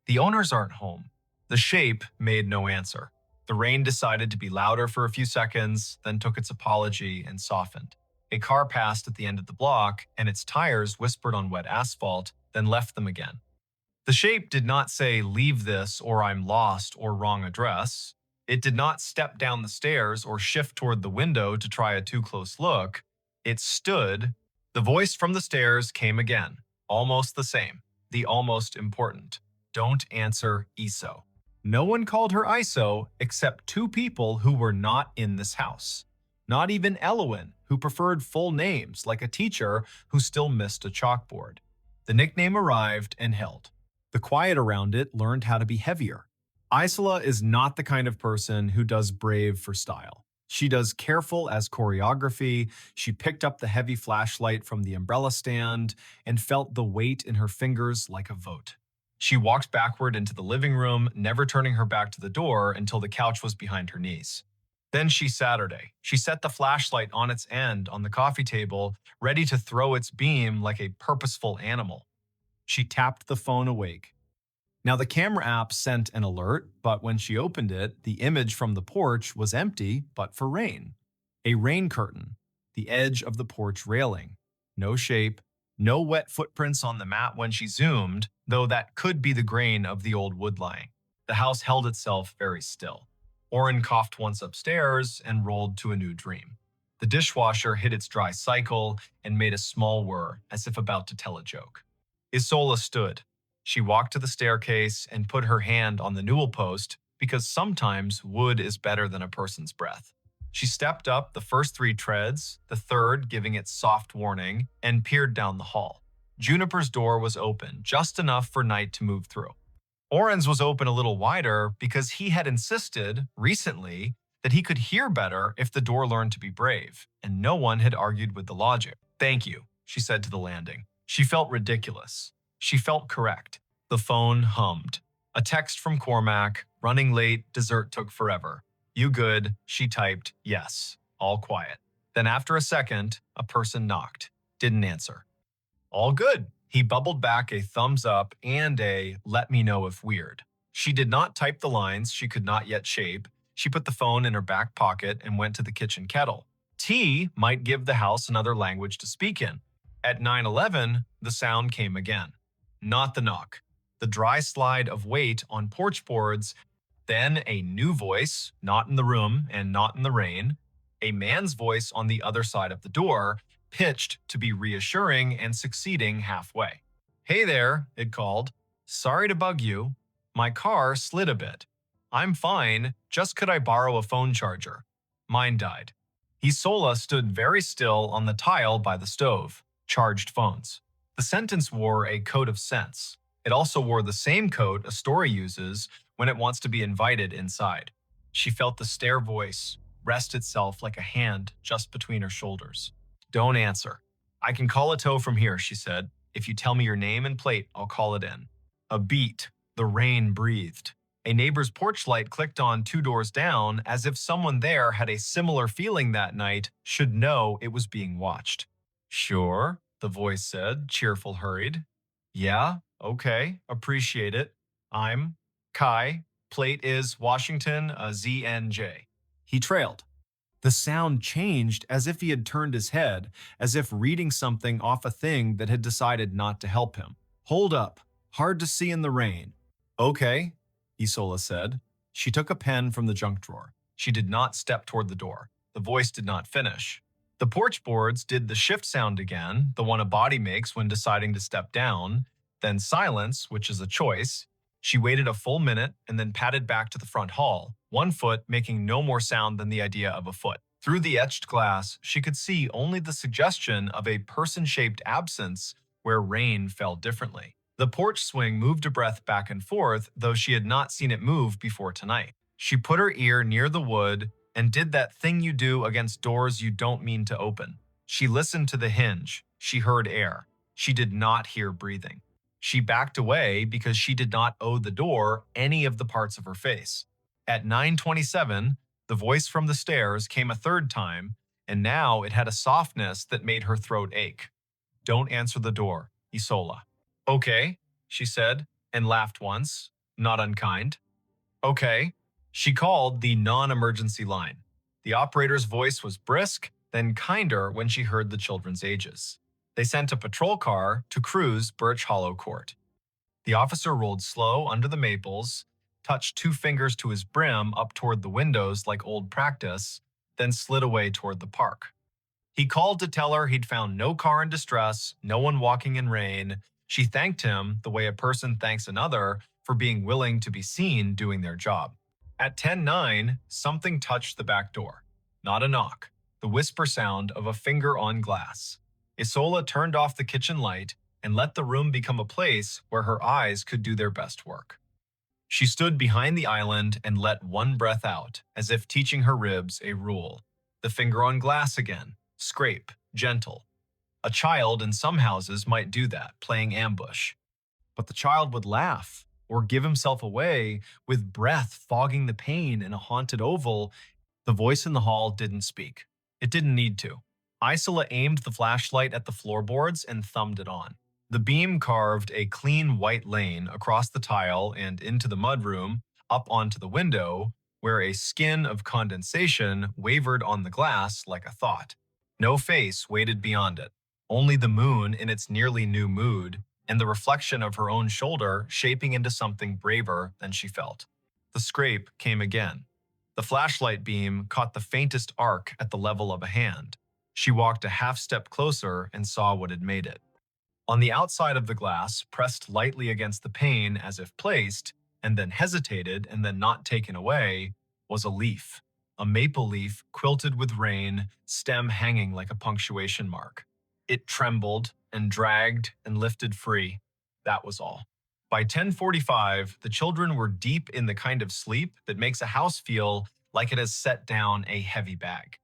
Speaker 1: The owners aren't home. The shape made no answer. The rain decided to be louder for a few seconds, then took its apology and softened. A car passed at the end of the block, and its tires whispered on wet asphalt, then left them again. The shape did not say, leave this, or I'm lost, or wrong address. It did not step down the stairs or shift toward the window to try a too close look. It stood. The voice from the stairs came again, almost the same, the almost important. Don't answer ISO. No one called her ISO except 2 people who were not in this house. Not even Elowen, who preferred full names like a teacher who still missed a chalkboard. The nickname arrived and held. The quiet around it learned how to be heavier. Isola is not the kind of person who does brave for style. She does careful as choreography. She picked up the heavy flashlight from the umbrella stand and felt the weight in her fingers like a vote. She walked backward into the living room, never turning her back to the door until the couch was behind her knees. Then she set the flashlight on its end on the coffee table, ready to throw its beam like a purposeful animal. She tapped the phone awake. Now, the camera app sent an alert, but when she opened it, the image from the porch was empty but for rain. A rain curtain, the edge of the porch railing. No shape, no wet footprints on the mat when she zoomed, though that could be the grain of the old wood lying. The house held itself very still. Oren coughed once upstairs and rolled to a new dream. The dishwasher hit its dry cycle and made a small whir, as if about to tell a joke. Isola stood. She walked to the staircase and put her hand on the newel post because sometimes wood is better than a person's breath. She stepped up the first 3 treads, the third giving its soft warning, and peered down the hall. Juniper's door was open, just enough for night to move through. Oren's was open a little wider because he had insisted, recently, that he could hear better if the door learned to be brave, and no one had argued with the logic. "Thank you," she said to the landing. She felt ridiculous. She felt correct. The phone hummed. A text from Cormac, running late, dessert took forever. "You good?" She typed, "Yes." All quiet. Then after a second, a person knocked. Didn't answer. "All good." He bubbled back a thumbs up and a "let me know if weird." She did not type the lines she could not yet shape. She put the phone in her back pocket and went to the kitchen kettle. Tea might give the house another language to speak in. At 9:11, the sound came again. Not the knock. The dry slide of weight on porch boards, then a new voice, not in the room and not in the rain, a man's voice on the other side of the door, pitched to be reassuring and succeeding halfway. "Hey there," it called. "Sorry to bug you. My car slid a bit. I'm fine, just could I borrow a phone charger? Mine died." Isola stood very still on the tile by the stove. Charged phones. The sentence wore a coat of sense. It also wore the same coat a story uses when it wants to be invited inside. She felt the stare voice rest itself like a hand just between her shoulders. "Don't answer." "I can call a tow from here," she said. "If you tell me your name and plate, I'll call it in." A beat. The rain breathed. A neighbor's porch light clicked on 2 doors down, as if someone there had a similar feeling that night, should know it was being watched. "Sure," the voice said, cheerful, hurried. "Yeah, okay, appreciate it. I'm Kai. Plate is Washington, ZNJ." He trailed. The sound changed as if he had turned his head, as if reading something off a thing that had decided not to help him. "Hold up. Hard to see in the rain." "Okay," Isola said. She took a pen from the junk drawer. She did not step toward the door. The voice did not finish. The porch boards did the shift sound again, the one a body makes when deciding to step down, then silence, which is a choice. She waited a full minute and then padded back to the front hall, one foot making no more sound than the idea of a foot. Through the etched glass, she could see only the suggestion of a person-shaped absence where rain fell differently. The porch swing moved a breath back and forth, though she had not seen it move before tonight. She put her ear near the wood and did that thing you do against doors you don't mean to open. She listened to the hinge. She heard air. She did not hear breathing. She backed away because she did not owe the door any of the parts of her face. At 9:27, the voice from the stairs came a third time, and now it had a softness that made her throat ache. "Don't answer the door, Isola." "Okay," she said, and laughed once, not unkind. "Okay." She called the non-emergency line. The operator's voice was brisk, then kinder when she heard the children's ages. They sent a patrol car to cruise Birch Hollow Court. The officer rolled slow under the maples, touched 2 fingers to his brim up toward the windows like old practice, then slid away toward the park. He called to tell her he'd found no car in distress, no one walking in rain. She thanked him the way a person thanks another for being willing to be seen doing their job. At 10:09, something touched the back door. Not a knock, the whisper sound of a finger on glass. Isola turned off the kitchen light and let the room become a place where her eyes could do their best work. She stood behind the island and let one breath out, as if teaching her ribs a rule. The finger on glass again. Scrape, gentle. A child in some houses might do that, playing ambush. But the child would laugh or give himself away with breath fogging the pain in a haunted oval. The voice in the hall didn't speak. It didn't need to. Isola aimed the flashlight at the floorboards and thumbed it on. The beam carved a clean white lane across the tile and into the mudroom, up onto the window, where a skin of condensation wavered on the glass like a thought. No face waited beyond it, only the moon in its nearly new mood, and the reflection of her own shoulder shaping into something braver than she felt. The scrape came again. The flashlight beam caught the faintest arc at the level of a hand. She walked a half step closer and saw what had made it. On the outside of the glass, pressed lightly against the pane as if placed, and then hesitated and then not taken away, was a leaf. A maple leaf quilted with rain, stem hanging like a punctuation mark. It trembled and dragged and lifted free. That was all. By 10:45, the children were deep in the kind of sleep that makes a house feel like it has set down a heavy bag.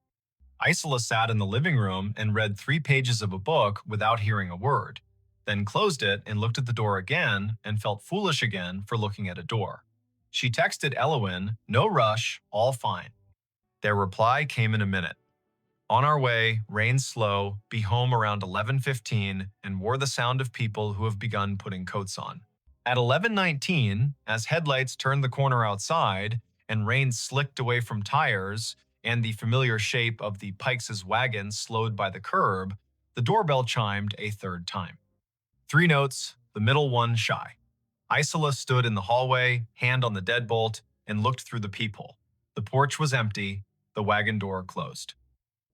Speaker 1: Isola sat in the living room and read 3 pages of a book without hearing a word, then closed it and looked at the door again and felt foolish again for looking at a door. She texted Elowen, "No rush, all fine." Their reply came in a minute. "On our way, rain slow, be home around 11:15, and wore the sound of people who have begun putting coats on." At 11:19, as headlights turned the corner outside and rain slicked away from tires and the familiar shape of the Pikes' wagon slowed by the curb, the doorbell chimed a third time. 3 notes, the middle one shy. Isola stood in the hallway, hand on the deadbolt, and looked through the peephole. The porch was empty, the wagon door closed.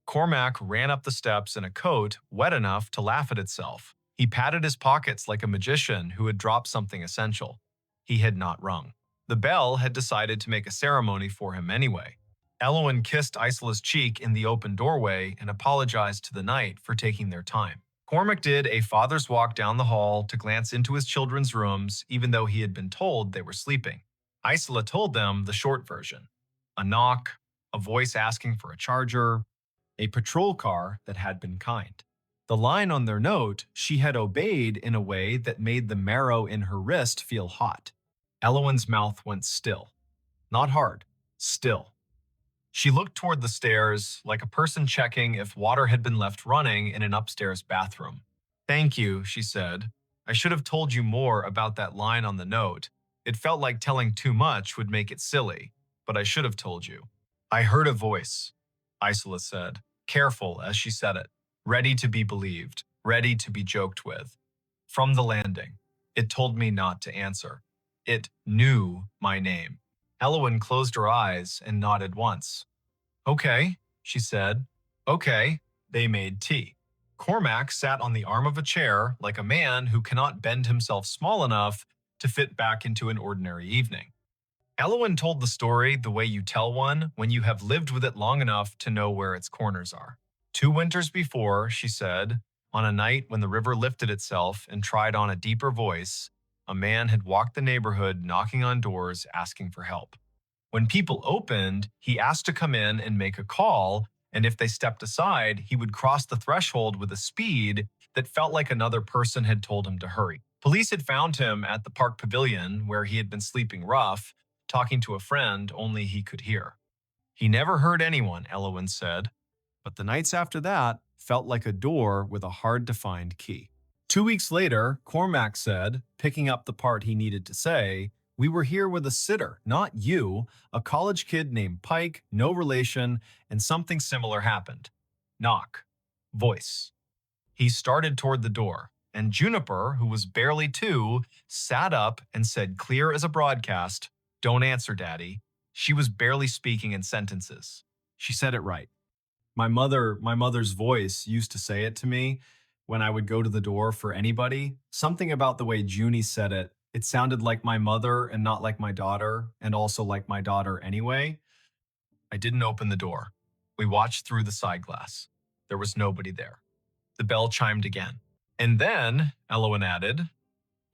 Speaker 1: Cormac ran up the steps in a coat wet enough to laugh at itself. He patted his pockets like a magician who had dropped something essential. He had not rung. The bell had decided to make a ceremony for him anyway. Elowen kissed Isola's cheek in the open doorway and apologized to the night for taking their time. Cormac did a father's walk down the hall to glance into his children's rooms, even though he had been told they were sleeping. Isola told them the short version. A knock, a voice asking for a charger, a patrol car that had been kind. The line on their note she had obeyed in a way that made the marrow in her wrist feel hot. Elowen's mouth went still. Not hard, still. She looked toward the stairs, like a person checking if water had been left running in an upstairs bathroom. "Thank you," she said. "I should have told you more about that line on the note. It felt like telling too much would make it silly, but I should have told you." "I heard a voice," Isola said, careful as she said it, ready to be believed, ready to be joked with. "From the landing. It told me not to answer. It knew my name." Elowen closed her eyes and nodded once. "Okay," she said. "Okay." They made tea. Cormac sat on the arm of a chair like a man who cannot bend himself small enough to fit back into an ordinary evening. Elowen told the story the way you tell one when you have lived with it long enough to know where its corners are. 2 winters before, she said, on a night when the river lifted itself and tried on a deeper voice, a man had walked the neighborhood knocking on doors asking for help. When people opened, he asked to come in and make a call, and if they stepped aside, he would cross the threshold with a speed that felt like another person had told him to hurry. Police had found him at the park pavilion where he had been sleeping rough, talking to a friend only he could hear. He never hurt anyone, Elowen said, but the nights after that felt like a door with a hard-to-find key. 2 weeks later, Cormac said, picking up the part he needed to say, "We were here with a sitter, not you, a college kid named Pike, no relation, and something similar happened. Knock. Voice." He started toward the door, and Juniper, who was barely 2, sat up and said clear as a broadcast, "Don't answer, Daddy." She was barely speaking in sentences. She said it right. My mother's voice used to say it to me when I would go to the door for anybody. Something about the way Junie said it. It sounded like my mother and not like my daughter, and also like my daughter anyway. I didn't open the door. We watched through the side glass. There was nobody there. The bell chimed again. "And then," Elowen added,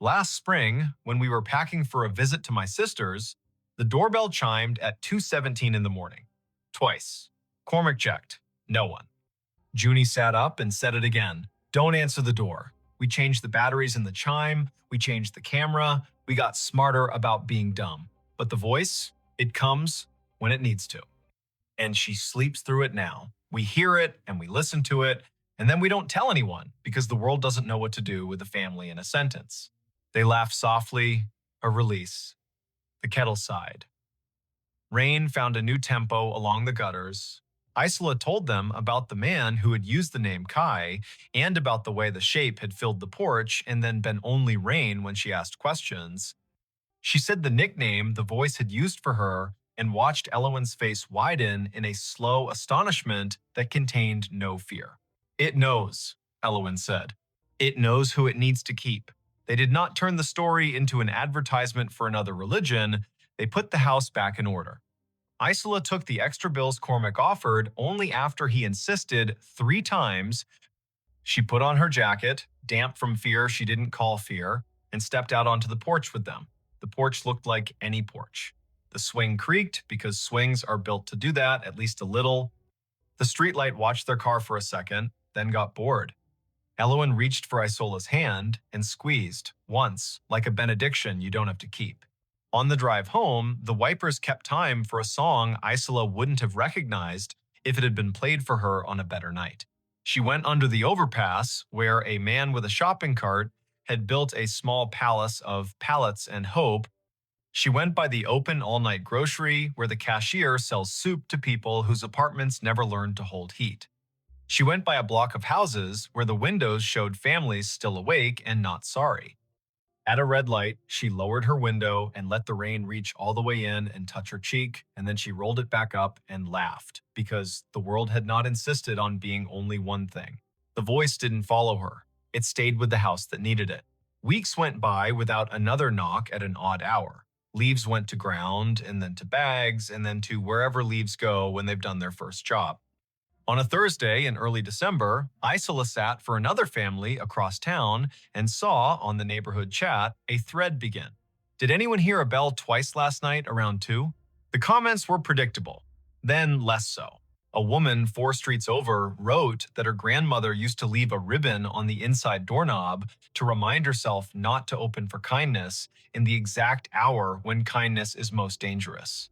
Speaker 1: "last spring, when we were packing for a visit to my sister's, the doorbell chimed at 2:17 in the morning. Twice. Cormac checked. No one. Junie sat up and said it again. "Don't answer the door." We changed the batteries in the chime. We changed the camera. We got smarter about being dumb. But the voice, it comes when it needs to. And she sleeps through it now. We hear it and we listen to it, and then we don't tell anyone because the world doesn't know what to do with a family in a sentence. They laugh softly, a release. The kettle sighed. Rain found a new tempo along the gutters. Isola told them about the man who had used the name Kai and about the way the shape had filled the porch and then been only Rain when she asked questions. She said the nickname the voice had used for her and watched Elowen's face widen in a slow astonishment that contained no fear. It knows, Elowen said. It knows who it needs to keep. They did not turn the story into an advertisement for another religion. They put the house back in order. Isola took the extra bills Cormac offered only after he insisted 3 times. She put on her jacket, damp from fear she didn't call fear, and stepped out onto the porch with them. The porch looked like any porch. The swing creaked because swings are built to do that, at least a little. The streetlight watched their car for a second, then got bored. Elowen reached for Isola's hand and squeezed, once, like a benediction you don't have to keep. On the drive home, the wipers kept time for a song Isola wouldn't have recognized if it had been played for her on a better night. She went under the overpass, where a man with a shopping cart had built a small palace of pallets and hope. She went by the open all-night grocery, where the cashier sells soup to people whose apartments never learned to hold heat. She went by a block of houses where the windows showed families still awake and not sorry. At a red light, she lowered her window and let the rain reach all the way in and touch her cheek, and then she rolled it back up and laughed, because the world had not insisted on being only one thing. The voice didn't follow her. It stayed with the house that needed it. Weeks went by without another knock at an odd hour. Leaves went to ground, and then to bags, and then to wherever leaves go when they've done their first job. On a Thursday in early December, Isola sat for another family across town and saw, on the neighborhood chat, a thread begin. Did anyone hear a bell twice last night around 2? The comments were predictable, then less so. A woman 4 streets over wrote that her grandmother used to leave a ribbon on the inside doorknob to remind herself not to open for kindness in the exact hour when kindness is most dangerous.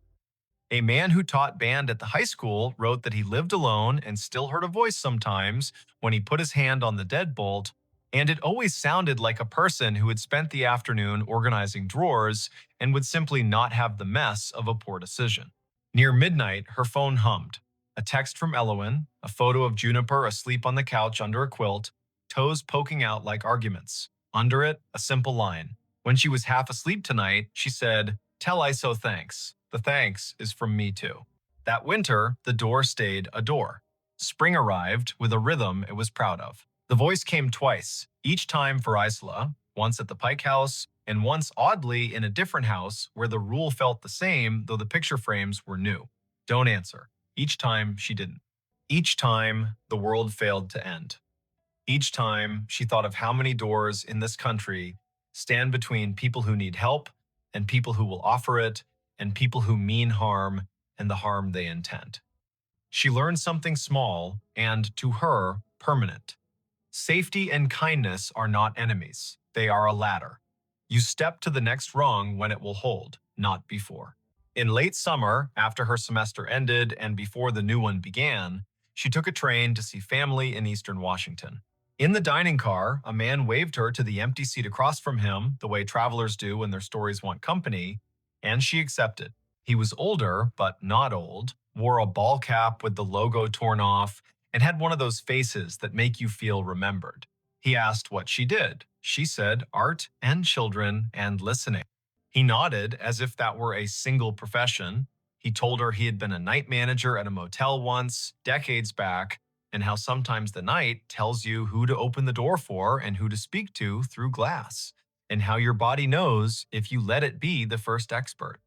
Speaker 1: A man who taught band at the high school wrote that he lived alone and still heard a voice sometimes when he put his hand on the deadbolt, and it always sounded like a person who had spent the afternoon organizing drawers and would simply not have the mess of a poor decision. Near midnight, her phone hummed. A text from Elowen, a photo of Juniper asleep on the couch under a quilt, toes poking out like arguments. Under it, a simple line. When she was half asleep tonight, she said, "Tell ISO thanks. The thanks is from me too." That winter, the door stayed a door. Spring arrived with a rhythm it was proud of. The voice came twice, each time for Isola, once at the Pike House, and once oddly in a different house where the rule felt the same though the picture frames were new. Don't answer. Each time she didn't. Each time the world failed to end. Each time she thought of how many doors in this country stand between people who need help and people who will offer it, and people who mean harm and the harm they intend. She learned something small and, to her, permanent. Safety and kindness are not enemies. They are a ladder. You step to the next rung when it will hold, not before. In late summer, after her semester ended and before the new one began, she took a train to see family in Eastern Washington. In the dining car, a man waved her to the empty seat across from him, the way travelers do when their stories want company, and she accepted. He was older, but not old, wore a ball cap with the logo torn off, and had one of those faces that make you feel remembered. He asked what she did. She said art and children and listening. He nodded as if that were a single profession. He told her he had been a night manager at a motel once, decades back, and how sometimes the night tells you who to open the door for and who to speak to through glass, and how your body knows if you let it be the first expert.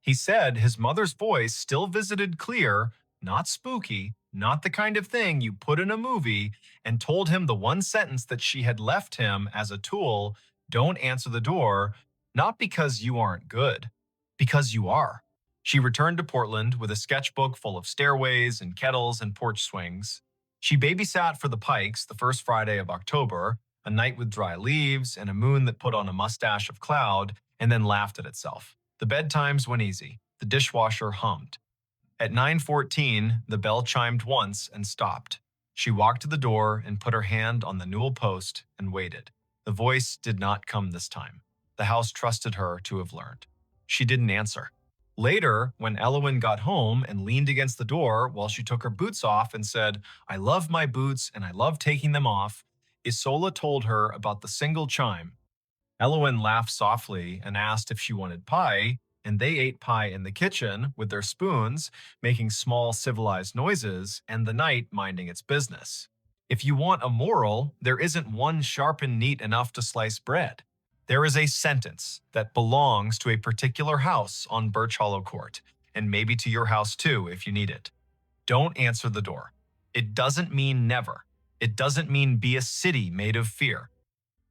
Speaker 1: He said his mother's voice still visited clear, not spooky, not the kind of thing you put in a movie, and told him the one sentence that she had left him as a tool: don't answer the door, not because you aren't good, because you are. She returned to Portland with a sketchbook full of stairways and kettles and porch swings. She babysat for the Pikes the first Friday of October, a night with dry leaves and a moon that put on a mustache of cloud and then laughed at itself. The bedtimes went easy. The dishwasher hummed. At 9:14, the bell chimed once and stopped. She walked to the door and put her hand on the newel post and waited. The voice did not come this time. The house trusted her to have learned. She didn't answer. Later, when Elowen got home and leaned against the door while she took her boots off and said, "I love my boots and I love taking them off," Isola told her about the single chime. Elowen laughed softly and asked if she wanted pie, and they ate pie in the kitchen with their spoons, making small civilized noises, and the night minding its business. If you want a moral, there isn't one sharp and neat enough to slice bread. There is a sentence that belongs to a particular house on Birch Hollow Court, and maybe to your house too if you need it. Don't answer the door. It doesn't mean never. It doesn't mean be a city made of fear.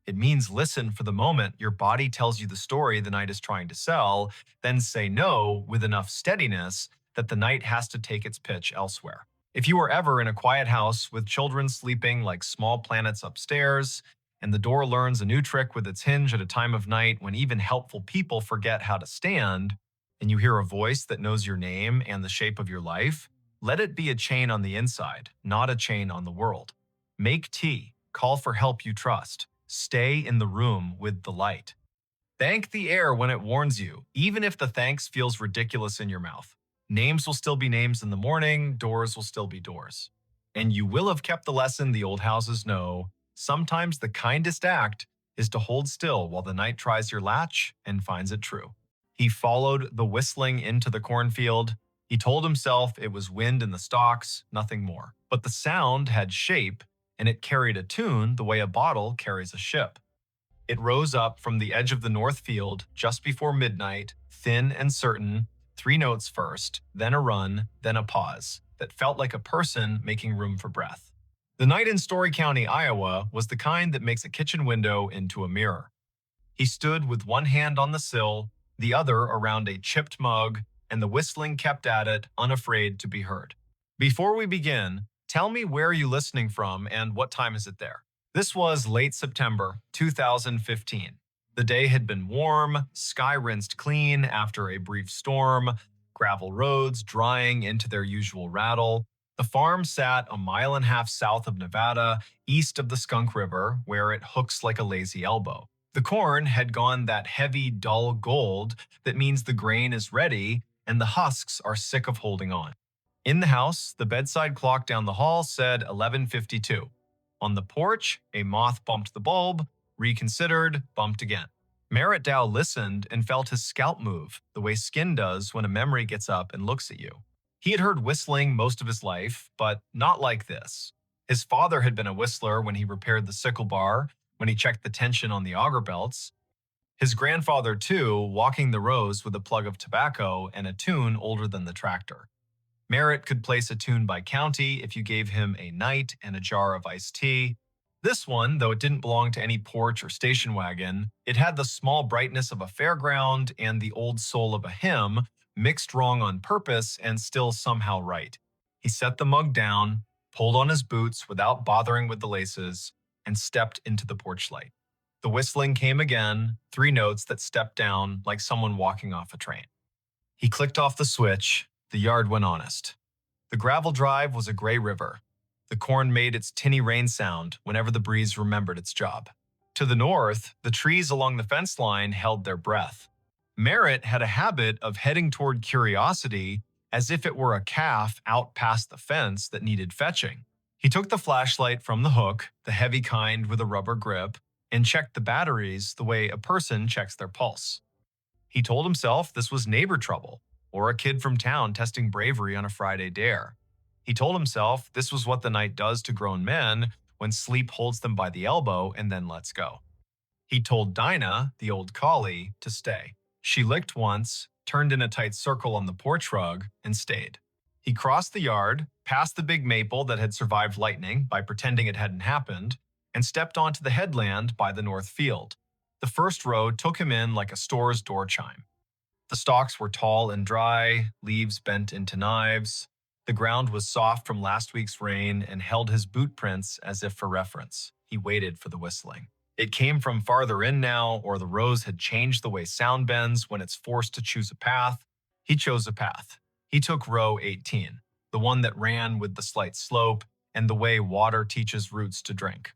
Speaker 1: It means listen for the moment your body tells you the story the night is trying to sell, then say no with enough steadiness that the night has to take its pitch elsewhere. If you are ever in a quiet house with children sleeping like small planets upstairs, and the door learns a new trick with its hinge at a time of night when even helpful people forget how to stand, and you hear a voice that knows your name and the shape of your life, let it be a chain on the inside, not a chain on the world. Make tea. Call for help you trust. Stay in the room with the light. Thank the air when it warns you, even if the thanks feels ridiculous in your mouth. Names will still be names in the morning, doors will still be doors. And you will have kept the lesson the old houses know. Sometimes the kindest act is to hold still while the night tries your latch and finds it true. He followed the whistling into the cornfield. He told himself it was wind in the stalks, nothing more. But the sound had shape, and it carried a tune the way a bottle carries a ship. It rose up from the edge of the north field just before midnight, thin and certain, 3 notes first, then a run, then a pause, that felt like a person making room for breath. The night in Story County, Iowa, was the kind that makes a kitchen window into a mirror. He stood with one hand on the sill, the other around a chipped mug, and the whistling kept at it, unafraid to be heard. Before we begin, tell me where you're listening from and what time is it there? This was late September 2015. The day had been warm, sky rinsed clean after a brief storm, gravel roads drying into their usual rattle. The farm sat a mile and a half south of Nevada, east of the Skunk River, where it hooks like a lazy elbow. The corn had gone that heavy, dull gold that means the grain is ready and the husks are sick of holding on. In the house, the bedside clock down the hall said 11:52. On the porch, a moth bumped the bulb, reconsidered, bumped again. Merritt Dow listened and felt his scalp move, the way skin does when a memory gets up and looks at you. He had heard whistling most of his life, but not like this. His father had been a whistler when he repaired the sickle bar, when he checked the tension on the auger belts. His grandfather, too, walking the rows with a plug of tobacco and a tune older than the tractor. Merritt could place a tune by county if you gave him a night and a jar of iced tea. This one, though it didn't belong to any porch or station wagon, it had the small brightness of a fairground and the old soul of a hymn, mixed wrong on purpose and still somehow right. He set the mug down, pulled on his boots without bothering with the laces, and stepped into the porch light. The whistling came again, 3 notes that stepped down like someone walking off a train. He clicked off the switch. The yard went honest. The gravel drive was a gray river. The corn made its tinny rain sound whenever the breeze remembered its job. To the north, the trees along the fence line held their breath. Merritt had a habit of heading toward curiosity as if it were a calf out past the fence that needed fetching. He took the flashlight from the hook, the heavy kind with a rubber grip, and checked the batteries the way a person checks their pulse. He told himself this was neighbor trouble, or a kid from town testing bravery on a Friday dare. He told himself this was what the night does to grown men when sleep holds them by the elbow and then lets go. He told Dinah, the old collie, to stay. She licked once, turned in a tight circle on the porch rug, and stayed. He crossed the yard, past the big maple that had survived lightning by pretending it hadn't happened, and stepped onto the headland by the north field. The first row took him in like a store's door chime. The stalks were tall and dry, leaves bent into knives. The ground was soft from last week's rain and held his boot prints as if for reference. He waited for the whistling. It came from farther in now, or the rose had changed the way sound bends when it's forced to choose a path. He chose a path. He took row 18, the one that ran with the slight slope and the way water teaches roots to drink.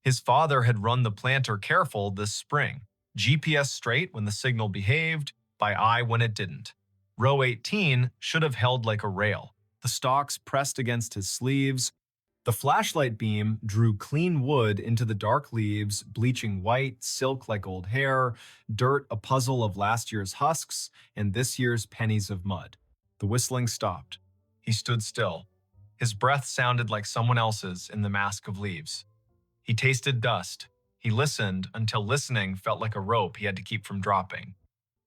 Speaker 1: His father had run the planter careful this spring, GPS straight when the signal behaved, by eye when it didn't. Row 18 should have held like a rail, the stalks pressed against his sleeves. The flashlight beam drew clean wood into the dark leaves, bleaching white, silk like old hair, dirt a puzzle of last year's husks, and this year's pennies of mud. The whistling stopped. He stood still. His breath sounded like someone else's in the mask of leaves. He tasted dust. He listened until listening felt like a rope he had to keep from dropping.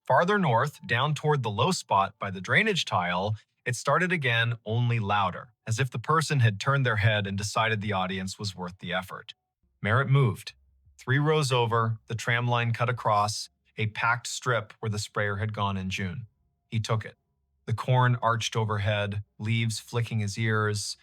Speaker 1: Farther north, down toward the low spot by the drainage tile, it started again, only louder, as if the person had turned their head and decided the audience was worth the effort. Merritt moved. 3 rows over, the tram line cut across, a packed strip where the sprayer had gone in June. He took it. The corn arched overhead, leaves flicking his ears.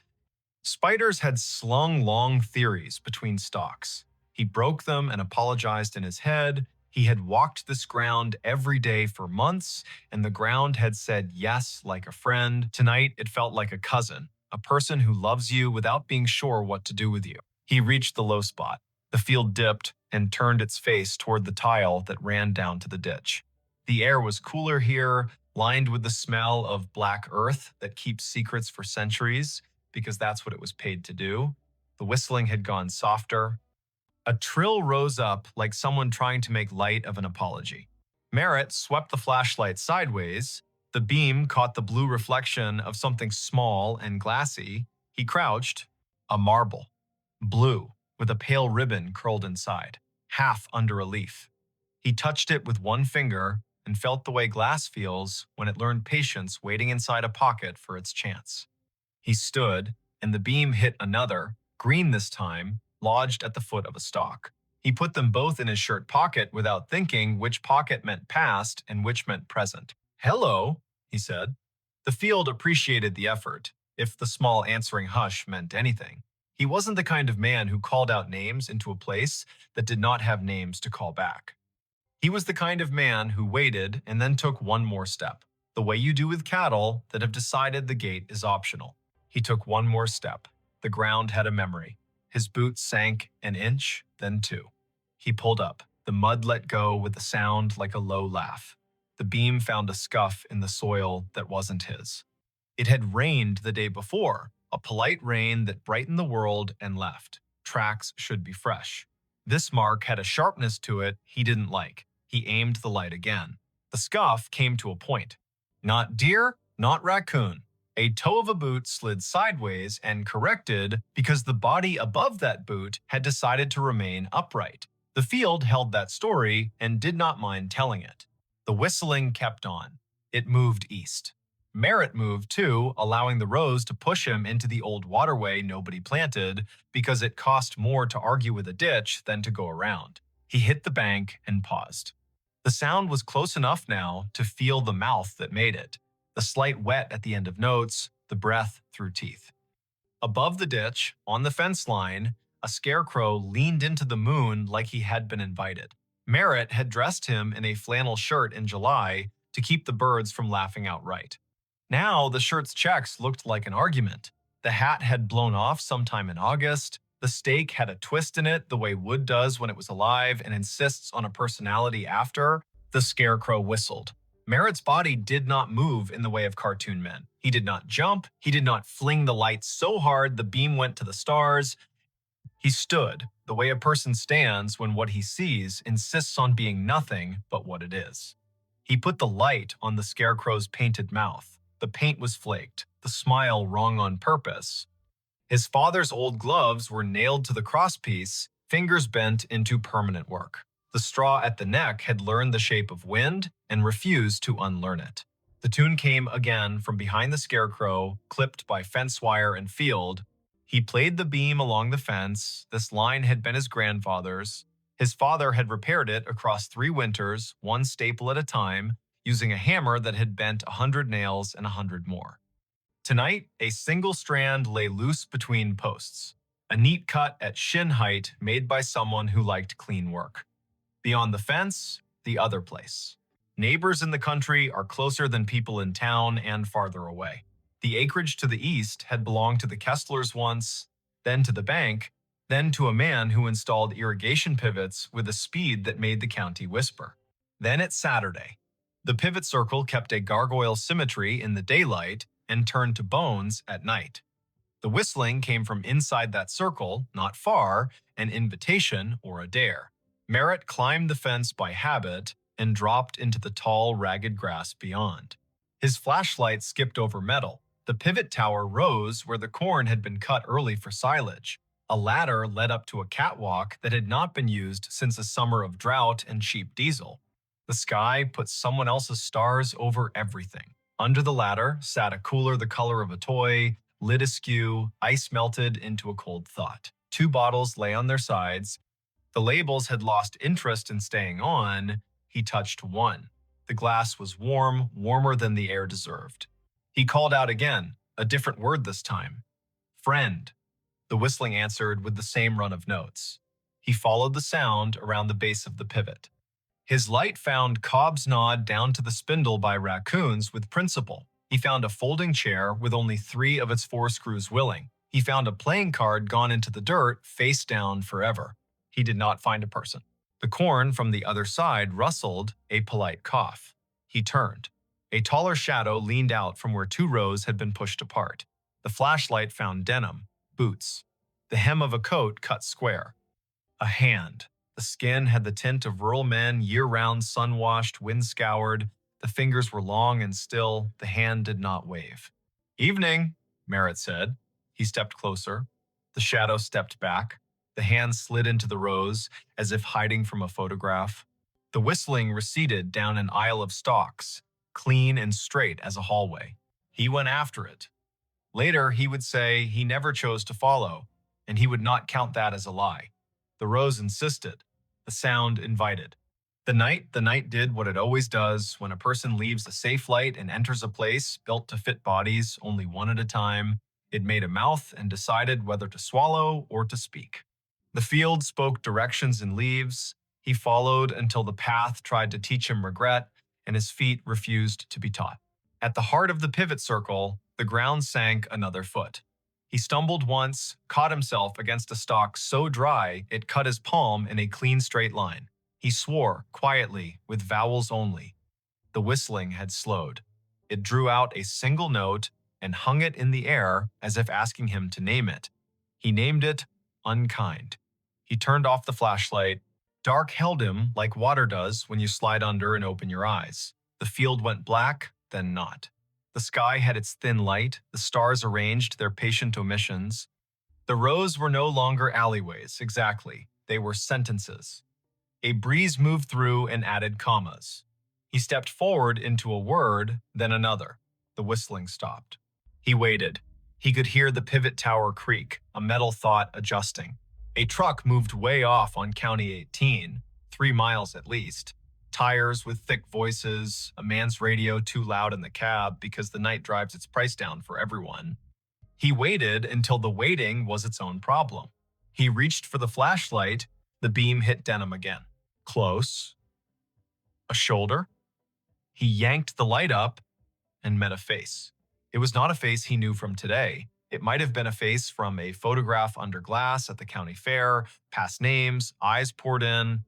Speaker 1: Spiders had slung long theories between stalks. He broke them and apologized in his head. He had walked this ground every day for months, and the ground had said yes like a friend. Tonight, it felt like a cousin, a person who loves you without being sure what to do with you. He reached the low spot. The field dipped and turned its face toward the tile that ran down to the ditch. The air was cooler here, lined with the smell of black earth that keeps secrets for centuries, because that's what it was paid to do. The whistling had gone softer. A trill rose up like someone trying to make light of an apology. Merritt swept the flashlight sideways. The beam caught the blue reflection of something small and glassy. He crouched. A marble. Blue, with a pale ribbon curled inside, half under a leaf. He touched it with one finger and felt the way glass feels when it learned patience waiting inside a pocket for its chance. He stood, and the beam hit another, green this time, lodged at the foot of a stalk. He put them both in his shirt pocket without thinking which pocket meant past and which meant present. "Hello," he said. The field appreciated the effort, if the small answering hush meant anything. He wasn't the kind of man who called out names into a place that did not have names to call back. He was the kind of man who waited and then took one more step, the way you do with cattle that have decided the gate is optional. He took one more step. The ground had a memory. His boots sank an inch, then 2. He pulled up. The mud let go with a sound like a low laugh. The beam found a scuff in the soil that wasn't his. It had rained the day before, a polite rain that brightened the world and left. Tracks should be fresh. This mark had a sharpness to it he didn't like. He aimed the light again. The scuff came to a point. Not deer, not raccoon. A toe of a boot slid sideways and corrected because the body above that boot had decided to remain upright. The field held that story and did not mind telling it. The whistling kept on. It moved east. Merritt moved too, allowing the rose to push him into the old waterway nobody planted because it cost more to argue with a ditch than to go around. He hit the bank and paused. The sound was close enough now to feel the mouth that made it. The slight wet at the end of notes, the breath through teeth. Above the ditch, on the fence line, a scarecrow leaned into the moon like he had been invited. Merritt had dressed him in a flannel shirt in July to keep the birds from laughing outright. Now the shirt's checks looked like an argument. The hat had blown off sometime in August. The stake had a twist in it the way wood does when it was alive and insists on a personality after. The scarecrow whistled. Merritt's body did not move in the way of cartoon men. He did not jump. He did not fling the lights so hard the beam went to the stars. He stood, the way a person stands when what he sees insists on being nothing but what it is. He put the light on the scarecrow's painted mouth. The paint was flaked, the smile wrong on purpose. His father's old gloves were nailed to the crosspiece, fingers bent into permanent work. The straw at the neck had learned the shape of wind and refused to unlearn it. The tune came again from behind the scarecrow, clipped by fence wire and field. He played the beam along the fence. This line had been his grandfather's. His father had repaired it across 3 winters, one staple at a time, using a hammer that had bent 100 nails and 100 more. Tonight, a single strand lay loose between posts. a neat cut at shin height made by someone who liked clean work. Beyond the fence, the other place. Neighbors in the country are closer than people in town and farther away. The acreage to the east had belonged to the Kesslers once, then to the bank, then to a man who installed irrigation pivots with a speed that made the county whisper. Then it's Saturday. The pivot circle kept a gargoyle symmetry in the daylight and turned to bones at night. The whistling came from inside that circle, not far, an invitation or a dare. Merritt climbed the fence by habit and dropped into the tall, ragged grass beyond. His flashlight skipped over metal. The pivot tower rose where the corn had been cut early for silage. A ladder led up to a catwalk that had not been used since a summer of drought and cheap diesel. The sky put someone else's stars over everything. Under the ladder sat a cooler the color of a toy, lid askew, ice melted into a cold thought. 2 bottles lay on their sides. The labels had lost interest in staying on. He touched one. The glass was warm, warmer than the air deserved. He called out again, a different word this time. Friend. The whistling answered with the same run of notes. He followed the sound around the base of the pivot. His light found Cobb's nod down to the spindle by raccoons with principle. He found a folding chair with only 3 of its 4 screws willing. He found a playing card gone into the dirt, face down forever. He did not find a person. The corn from the other side rustled, a polite cough. He turned. A taller shadow leaned out from where 2 rows had been pushed apart. The flashlight found denim, boots. The hem of a coat cut square. A hand. The skin had the tint of rural men, year-round, sun-washed, wind-scoured. The fingers were long and still. The hand did not wave. Evening, Merritt said. He stepped closer. The shadow stepped back. The hand slid into the rows, as if hiding from a photograph. The whistling receded down an aisle of stalks, clean and straight as a hallway. He went after it. Later, he would say he never chose to follow, and he would not count that as a lie. The rows insisted. The sound invited. The night did what it always does when a person leaves a safe light and enters a place built to fit bodies only one at a time. It made a mouth and decided whether to swallow or to speak. The field spoke directions in leaves. He followed until the path tried to teach him regret, and his feet refused to be taught. At the heart of the pivot circle, the ground sank another foot. He stumbled once, caught himself against a stalk so dry it cut his palm in a clean straight line. He swore, quietly, with vowels only. The whistling had slowed. It drew out a single note and hung it in the air as if asking him to name it. He named it Unkind. He turned off the flashlight. Dark held him like water does when you slide under and open your eyes. The field went black, then not. The sky had its thin light, the stars arranged their patient omissions. The rows were no longer alleyways, exactly. They were sentences. A breeze moved through and added commas. He stepped forward into a word, then another. The whistling stopped. He waited. He could hear the pivot tower creak, a metal thought adjusting. A truck moved way off on County 18, 3 miles at least. Tires with thick voices, a man's radio too loud in the cab because the night drives its price down for everyone. He waited until the waiting was its own problem. He reached for the flashlight. The beam hit denim again. Close. A shoulder. He yanked the light up and met a face. It was not a face he knew from today. It might have been a face from a photograph under glass at the county fair, past names, eyes poured in.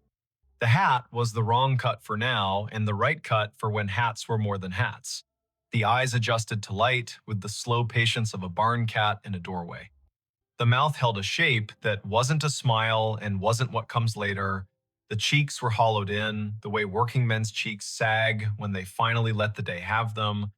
Speaker 1: The hat was the wrong cut for now and the right cut for when hats were more than hats. The eyes adjusted to light with the slow patience of a barn cat in a doorway. The mouth held a shape that wasn't a smile and wasn't what comes later. The cheeks were hollowed in, the way working men's cheeks sag when they finally let the day have them.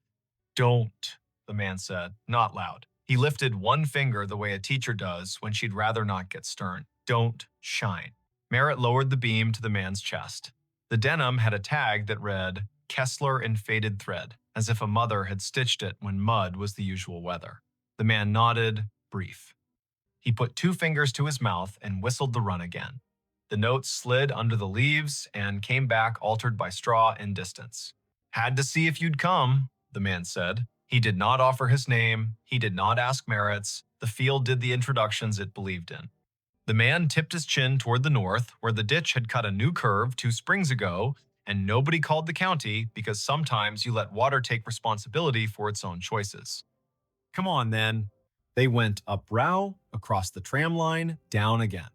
Speaker 1: Don't, the man said, not loud. He lifted one finger the way a teacher does when she'd rather not get stern. Don't shine. Merritt lowered the beam to the man's chest. The denim had a tag that read, Kessler in faded thread, as if a mother had stitched it when mud was the usual weather. The man nodded, brief. He put 2 fingers to his mouth and whistled the run again. The note slid under the leaves and came back altered by straw and distance. Had to see if you'd come, the man said. He did not offer his name. He did not ask Merritt's. The field did the introductions it believed in. The man tipped his chin toward the north, where the ditch had cut a new curve 2 springs ago, and nobody called the county because sometimes you let water take responsibility for its own choices. Come on, then. They went up Row, across the tram line, down again.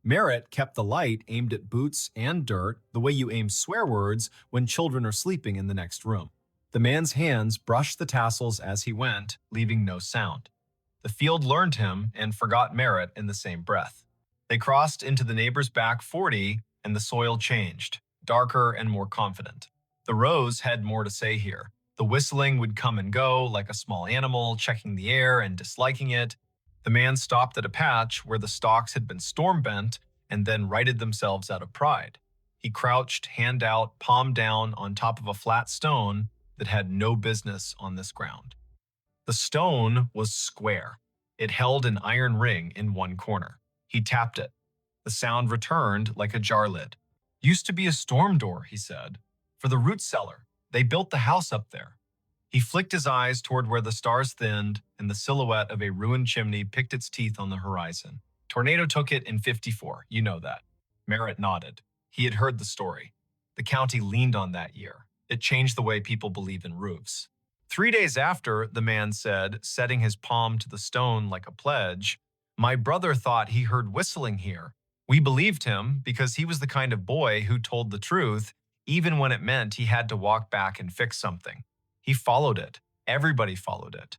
Speaker 1: Merritt kept the light aimed at boots and dirt the way you aim swear words when children are sleeping in the next room. The man's hands brushed the tassels as he went, leaving no sound. The field learned him and forgot Merritt in the same breath. They crossed into the neighbor's back 40, and the soil changed, darker and more confident. The rows had more to say here. The whistling would come and go like a small animal, checking the air and disliking it. The man stopped at a patch where the stalks had been storm-bent and then righted themselves out of pride. He crouched, hand out, palm down, on top of a flat stone that had no business on this ground. The stone was square. It held an iron ring in one corner. He tapped it. The sound returned like a jar lid. "Used to be a storm door," he said. "For the root cellar. They built the house up there." He flicked his eyes toward where the stars thinned and the silhouette of a ruined chimney picked its teeth on the horizon. "Tornado took it in '54, you know that." Merritt nodded. He had heard the story. The county leaned on that year. It changed the way people believe in roofs. 3 days after, the man said, setting his palm to the stone like a pledge, "My brother thought he heard whistling here. We believed him because he was the kind of boy who told the truth, even when it meant he had to walk back and fix something. He followed it. Everybody followed it.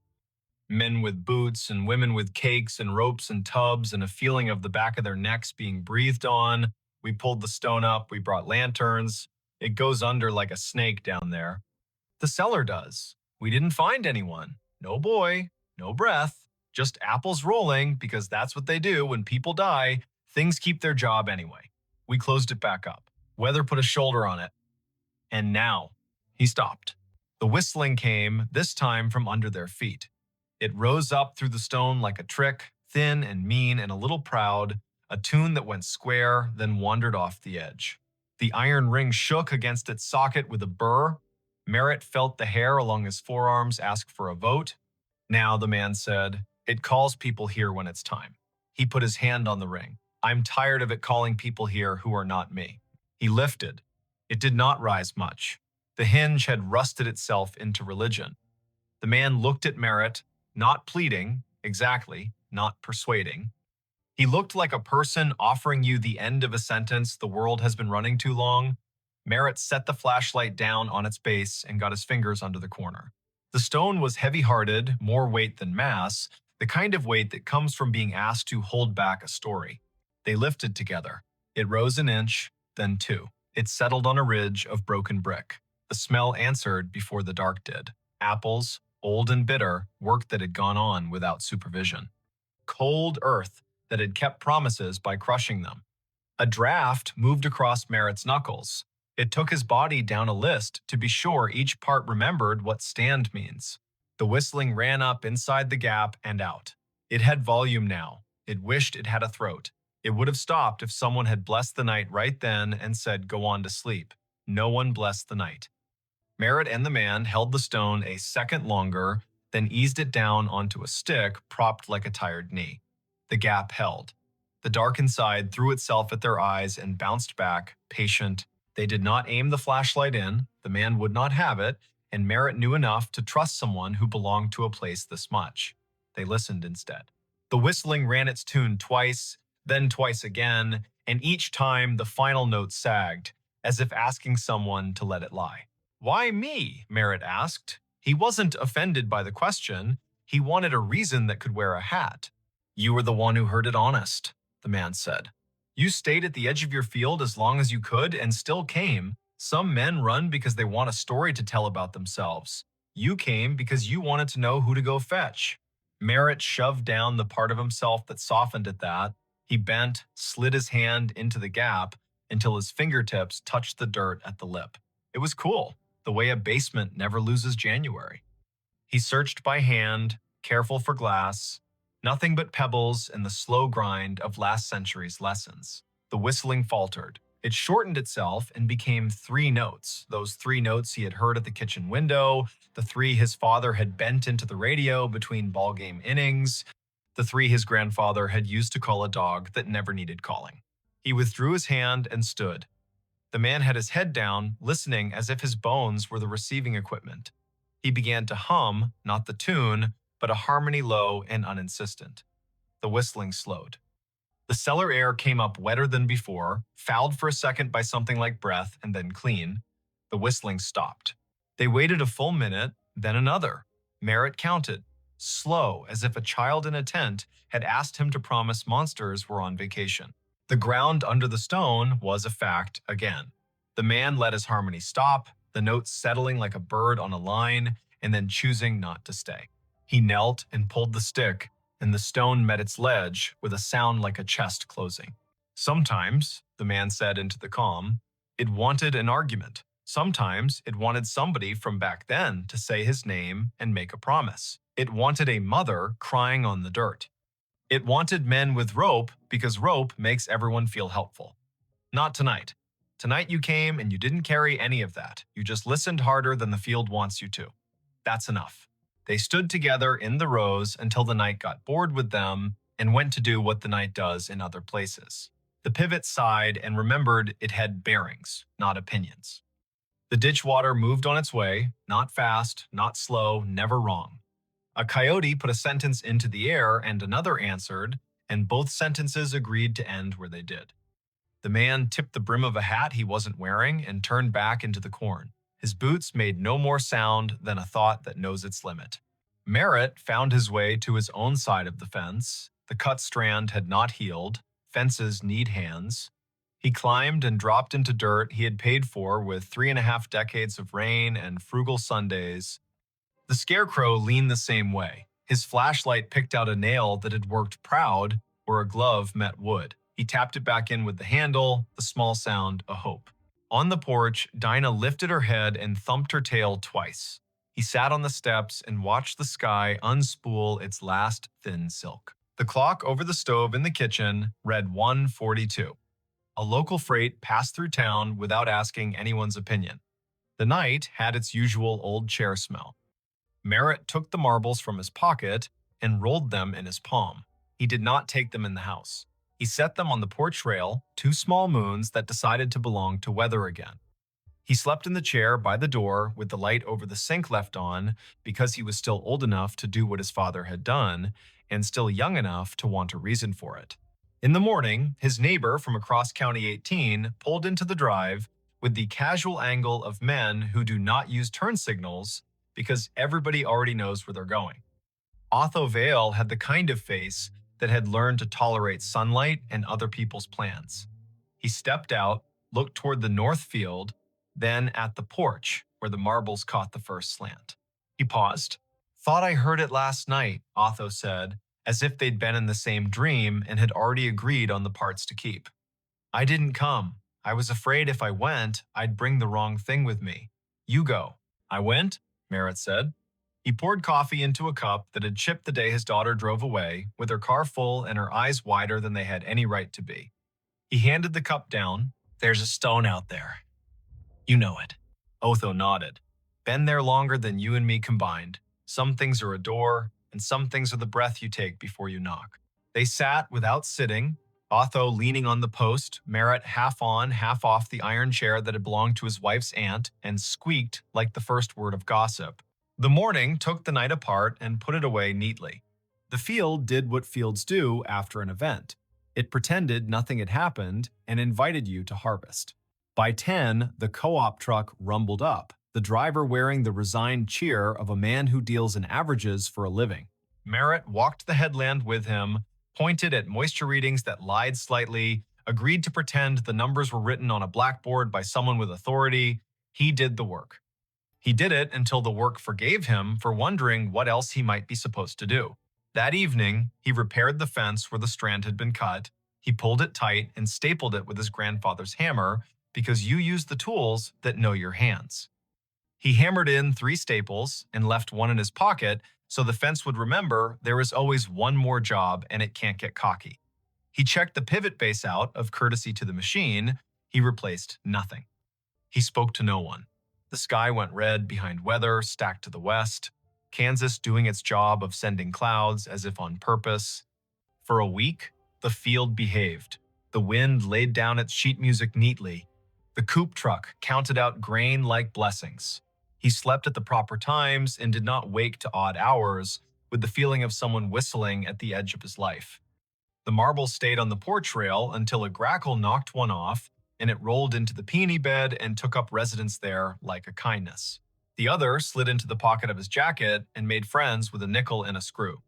Speaker 1: Men with boots and women with cakes and ropes and tubs and a feeling of the back of their necks being breathed on. We pulled the stone up. We brought lanterns. It goes under like a snake down there. The cellar does. We didn't find anyone. No boy, no breath, just apples rolling because that's what they do when people die. Things keep their job anyway. We closed it back up. Weather put a shoulder on it. And now," he stopped. The whistling came, this time from under their feet. It rose up through the stone like a trick, thin and mean and a little proud, a tune that went square, then wandered off the edge. The iron ring shook against its socket with a burr. Merritt felt the hair along his forearms ask for a vote. "Now," the man said, "it calls people here when it's time." He put his hand on the ring. "I'm tired of it calling people here who are not me." He lifted. It did not rise much. The hinge had rusted itself into religion. The man looked at Merritt, not pleading, exactly, not persuading. He looked like a person offering you the end of a sentence the world has been running too long. Merritt set the flashlight down on its base and got his fingers under the corner. The stone was heavy-hearted, more weight than mass, the kind of weight that comes from being asked to hold back a story. They lifted together. It rose an inch, then 2. It settled on a ridge of broken brick. The smell answered before the dark did. Apples, old and bitter, work that had gone on without supervision. Cold earth that had kept promises by crushing them. A draft moved across Merritt's knuckles. It took his body down a list to be sure each part remembered what stand means. The whistling ran up inside the gap and out. It had volume now. It wished it had a throat. It would have stopped if someone had blessed the night right then and said, "Go on to sleep." No one blessed the night. Merritt and the man held the stone a second longer, then eased it down onto a stick propped like a tired knee. The gap held. The dark inside threw itself at their eyes and bounced back, patient. They did not aim the flashlight in, the man would not have it, and Merritt knew enough to trust someone who belonged to a place this much. They listened instead. The whistling ran its tune twice, then twice again, and each time the final note sagged, as if asking someone to let it lie. "Why me?" Merritt asked. He wasn't offended by the question. He wanted a reason that could wear a hat. "You were the one who heard it honest," the man said. "You stayed at the edge of your field as long as you could and still came. Some men run because they want a story to tell about themselves. You came because you wanted to know who to go fetch." Merritt shoved down the part of himself that softened at that. He bent, slid his hand into the gap until his fingertips touched the dirt at the lip. It was cool, the way a basement never loses January. He searched by hand, careful for glass. Nothing but pebbles and the slow grind of last century's lessons. The whistling faltered. It shortened itself and became 3 notes, those 3 notes he had heard at the kitchen window, the 3 his father had bent into the radio between ballgame innings. the three his grandfather had used to call a dog that never needed calling. He withdrew his hand and stood. The man had his head down, listening as if his bones were the receiving equipment. He began to hum, not the tune, but a harmony low and uninsistent. The whistling slowed. The cellar air came up wetter than before, fouled for a second by something like breath and then clean. The whistling stopped. They waited a full minute, then another. Merritt counted, slow as if a child in a tent had asked him to promise monsters were on vacation. The ground under the stone was a fact again. The man let his harmony stop, the notes settling like a bird on a line, and then choosing not to stay. He knelt and pulled the stick, and the stone met its ledge with a sound like a chest closing. Sometimes, the man said into the calm, it wanted an argument. Sometimes it wanted somebody from back then to say his name and make a promise. It wanted a mother crying on the dirt. It wanted men with rope because rope makes everyone feel helpful. Not tonight. Tonight you came and you didn't carry any of that. You just listened harder than the field wants you to. That's enough. They stood together in the rows until the night got bored with them and went to do what the night does in other places. The pivot sighed and remembered it had bearings, not opinions. The ditch water moved on its way, not fast, not slow, never wrong. A coyote put a sentence into the air and another answered, and both sentences agreed to end where they did. The man tipped the brim of a hat he wasn't wearing and turned back into the corn. His boots made no more sound than a thought that knows its limit. Merritt found his way to his own side of the fence. The cut strand had not healed. Fences need hands. He climbed and dropped into dirt he had paid for with 3.5 decades of rain and frugal Sundays. The scarecrow leaned the same way. His flashlight picked out a nail that had worked proud where a glove met wood. He tapped it back in with the handle, the small sound a hope. On the porch, Dinah lifted her head and thumped her tail twice. He sat on the steps and watched the sky unspool its last thin silk. The clock over the stove in the kitchen read 1:42. A local freight passed through town without asking anyone's opinion. The night had its usual old chair smell. Merritt took the marbles from his pocket and rolled them in his palm. He did not take them in the house. He set them on the porch rail, 2 small moons that decided to belong to weather again. He slept in the chair by the door with the light over the sink left on because he was still old enough to do what his father had done and still young enough to want a reason for it. In the morning, his neighbor from across County 18 pulled into the drive with the casual angle of men who do not use turn signals because everybody already knows where they're going. Otho Vale had the kind of face that had learned to tolerate sunlight and other people's plans. He stepped out, looked toward the north field, then at the porch where the marbles caught the first slant. He paused. Thought I heard it last night, Otho said, as if they'd been in the same dream and had already agreed on the parts to keep. I didn't come. I was afraid if I went, I'd bring the wrong thing with me. You go. I went, Merritt said. He poured coffee into a cup that had chipped the day his daughter drove away, with her car full and her eyes wider than they had any right to be. He handed the cup down. There's a stone out there. You know it. Otho nodded. Been there longer than you and me combined. Some things are a door, and some things are the breath you take before you knock. They sat without sitting, Otho leaning on the post, Merritt half on, half off the iron chair that had belonged to his wife's aunt, and squeaked like the first word of gossip. The morning took the night apart and put it away neatly. The field did what fields do after an event. It pretended nothing had happened and invited you to harvest. By 10, the co-op truck rumbled up, the driver wearing the resigned cheer of a man who deals in averages for a living. Merritt walked the headland with him, pointed at moisture readings that lied slightly, agreed to pretend the numbers were written on a blackboard by someone with authority. He did the work. He did it until the work forgave him for wondering what else he might be supposed to do. That evening, he repaired the fence where the strand had been cut. He pulled it tight and stapled it with his grandfather's hammer because you use the tools that know your hands. He hammered in 3 staples and left one in his pocket so the fence would remember there is always one more job and it can't get cocky. He checked the pivot base out of courtesy to the machine. He replaced nothing. He spoke to no one. The sky went red behind weather stacked to the west. Kansas doing its job of sending clouds as if on purpose. For a week, the field behaved. The wind laid down its sheet music neatly. The coop truck counted out grain like blessings. He slept at the proper times and did not wake to odd hours with the feeling of someone whistling at the edge of his life. The marble stayed on the porch rail until a grackle knocked one off, and it rolled into the peony bed and took up residence there like a kindness. The other slid into the pocket of his jacket and made friends with a nickel and a screw.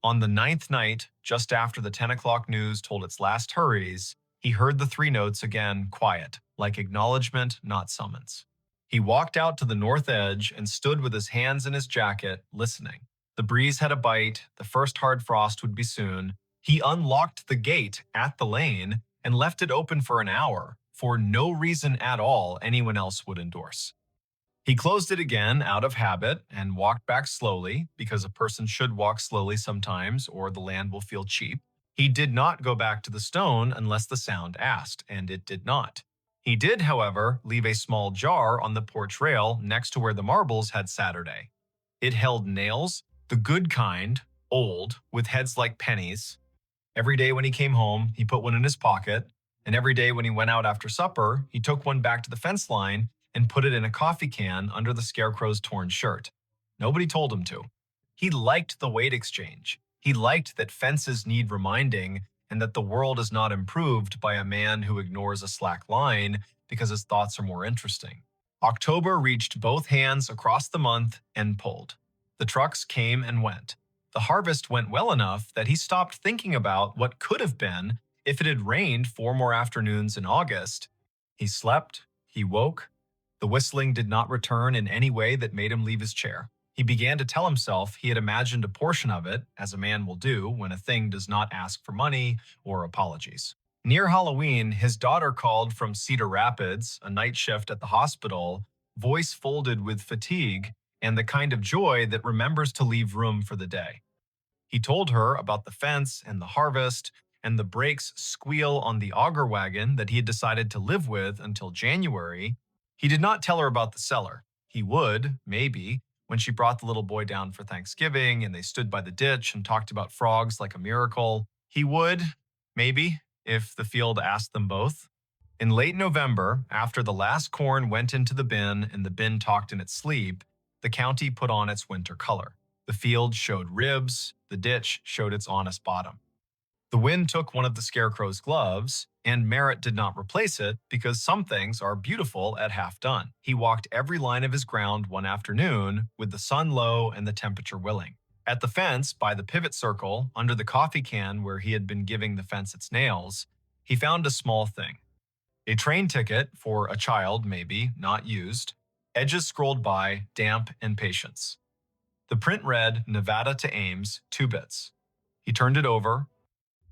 Speaker 1: On the ninth night, just after the 10 o'clock news told its last hurries, he heard the three notes again quiet, like acknowledgement, not summons. He walked out to the north edge and stood with his hands in his jacket, listening. The breeze had a bite, the first hard frost would be soon. He unlocked the gate at the lane and left it open for an hour, for no reason at all anyone else would endorse. He closed it again out of habit and walked back slowly, because a person should walk slowly sometimes or the land will feel cheap. He did not go back to the stone unless the sound asked, and it did not. He did, however, leave a small jar on the porch rail next to where the marbles had Saturday. It held nails, the good kind, old, with heads like pennies. Every day when he came home, he put one in his pocket, and every day when he went out after supper, he took one back to the fence line and put it in a coffee can under the scarecrow's torn shirt. Nobody told him to. He liked the weight exchange. He liked that fences need reminding and that the world is not improved by a man who ignores a slack line because his thoughts are more interesting. October reached both hands across the month and pulled. The trucks came and went. The harvest went well enough that he stopped thinking about what could have been if it had rained 4 more afternoons in August. He slept, he woke. The whistling did not return in any way that made him leave his chair. He began to tell himself he had imagined a portion of it, as a man will do when a thing does not ask for money or apologies. Near Halloween, his daughter called from Cedar Rapids, a night shift at the hospital, voice folded with fatigue and the kind of joy that remembers to leave room for the day. He told her about the fence and the harvest and the brakes squeal on the auger wagon that he had decided to live with until January. He did not tell her about the cellar. He would, maybe, when she brought the little boy down for Thanksgiving and they stood by the ditch and talked about frogs like a miracle. He would, maybe, if the field asked them both. In late November, after the last corn went into the bin and the bin talked in its sleep, the county put on its winter color. The field showed ribs, the ditch showed its honest bottom. The wind took one of the scarecrow's gloves, and Merritt did not replace it because some things are beautiful at half done. He walked every line of his ground one afternoon with the sun low and the temperature willing. At the fence, by the pivot circle, under the coffee can where he had been giving the fence its nails, he found a small thing. A train ticket for a child, maybe, not used. Edges scrolled by, damp and patience. The print read, Nevada to Ames, 2 bits. He turned it over.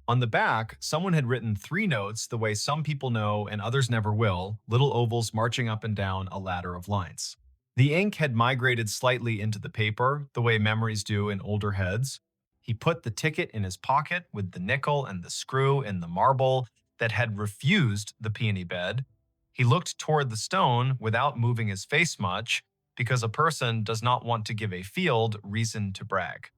Speaker 1: On the back, someone had written 3 notes the way some people know and others never will, little ovals marching up and down a ladder of lines. The ink had migrated slightly into the paper, the way memories do in older heads. He put the ticket in his pocket with the nickel and the screw and the marble that had refused the peony bed. He looked toward the stone without moving his face much, because a person does not want to give a field reason to brag.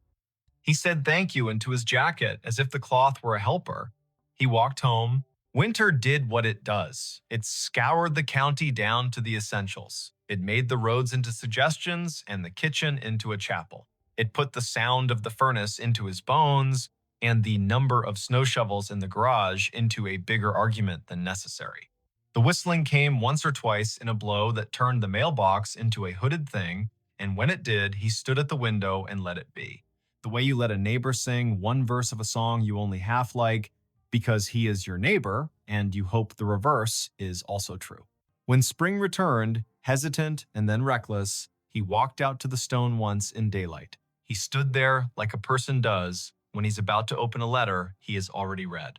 Speaker 1: He said thank you into his jacket as if the cloth were a helper. He walked home. Winter did what it does. It scoured the county down to the essentials. It made the roads into suggestions and the kitchen into a chapel. It put the sound of the furnace into his bones and the number of snow shovels in the garage into a bigger argument than necessary. The whistling came once or twice in a blow that turned the mailbox into a hooded thing, and when it did, he stood at the window and let it be. The way you let a neighbor sing one verse of a song you only half like because he is your neighbor, and you hope the reverse is also true. When spring returned, hesitant and then reckless, he walked out to the stone once in daylight. He stood there like a person does when he's about to open a letter he has already read.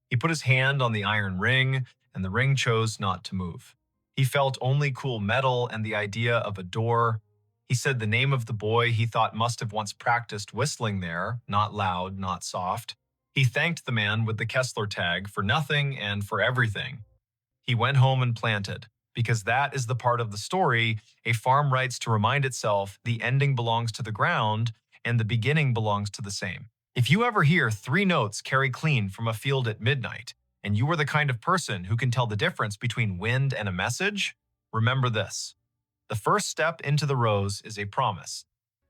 Speaker 1: He put his hand on the iron ring, and the ring chose not to move. He felt only cool metal and the idea of a door. He said the name of the boy he thought must have once practiced whistling there, not loud, not soft. He thanked the man with the Kessler tag for nothing and for everything. He went home and planted. because that is the part of the story a farm writes to remind itself the ending belongs to the ground and the beginning belongs to the same. If you ever hear three notes carry clean from a field at midnight, and you are the kind of person who can tell the difference between wind and a message, remember this. The first step into the rose is a promise.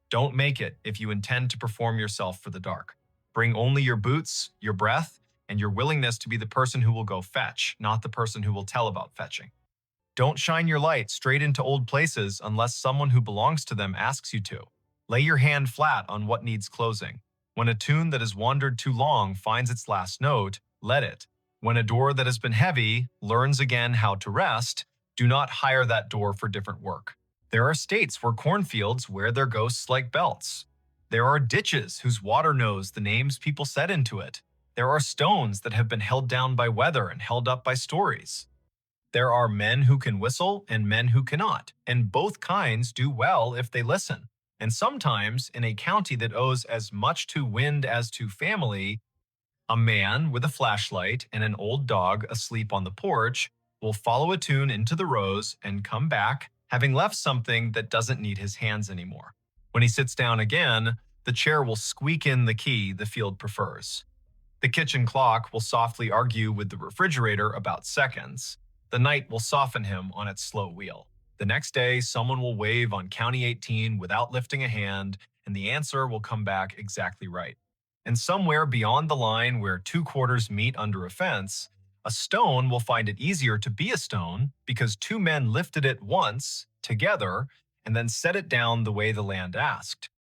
Speaker 1: Don't make it if you intend to perform yourself for the dark. Bring only your boots, your breath, and your willingness to be the person who will go fetch, not the person who will tell about fetching. Don't shine your light straight into old places unless someone who belongs to them asks you to. Lay your hand flat on what needs closing. When a tune that has wandered too long finds its last note, let it. When a door that has been heavy learns again how to rest, do not hire that door for different work. There are states where cornfields wear their ghosts like belts. There are ditches whose water knows the names people set into it. There are stones that have been held down by weather and held up by stories. There are men who can whistle and men who cannot, and both kinds do well if they listen. And sometimes, in a county that owes as much to wind as to family, a man with a flashlight and an old dog asleep on the porch will follow a tune into the rose and come back, having left something that doesn't need his hands anymore. When he sits down again, the chair will squeak in the key the field prefers. The kitchen clock will softly argue with the refrigerator about seconds. The night will soften him on its slow wheel. The next day, someone will wave on County 18 without lifting a hand, and the answer will come back exactly right. And somewhere beyond the line where two quarters meet under a fence, a stone will find it easier to be a stone because two men lifted it once, together, and then set it down the way the land asked.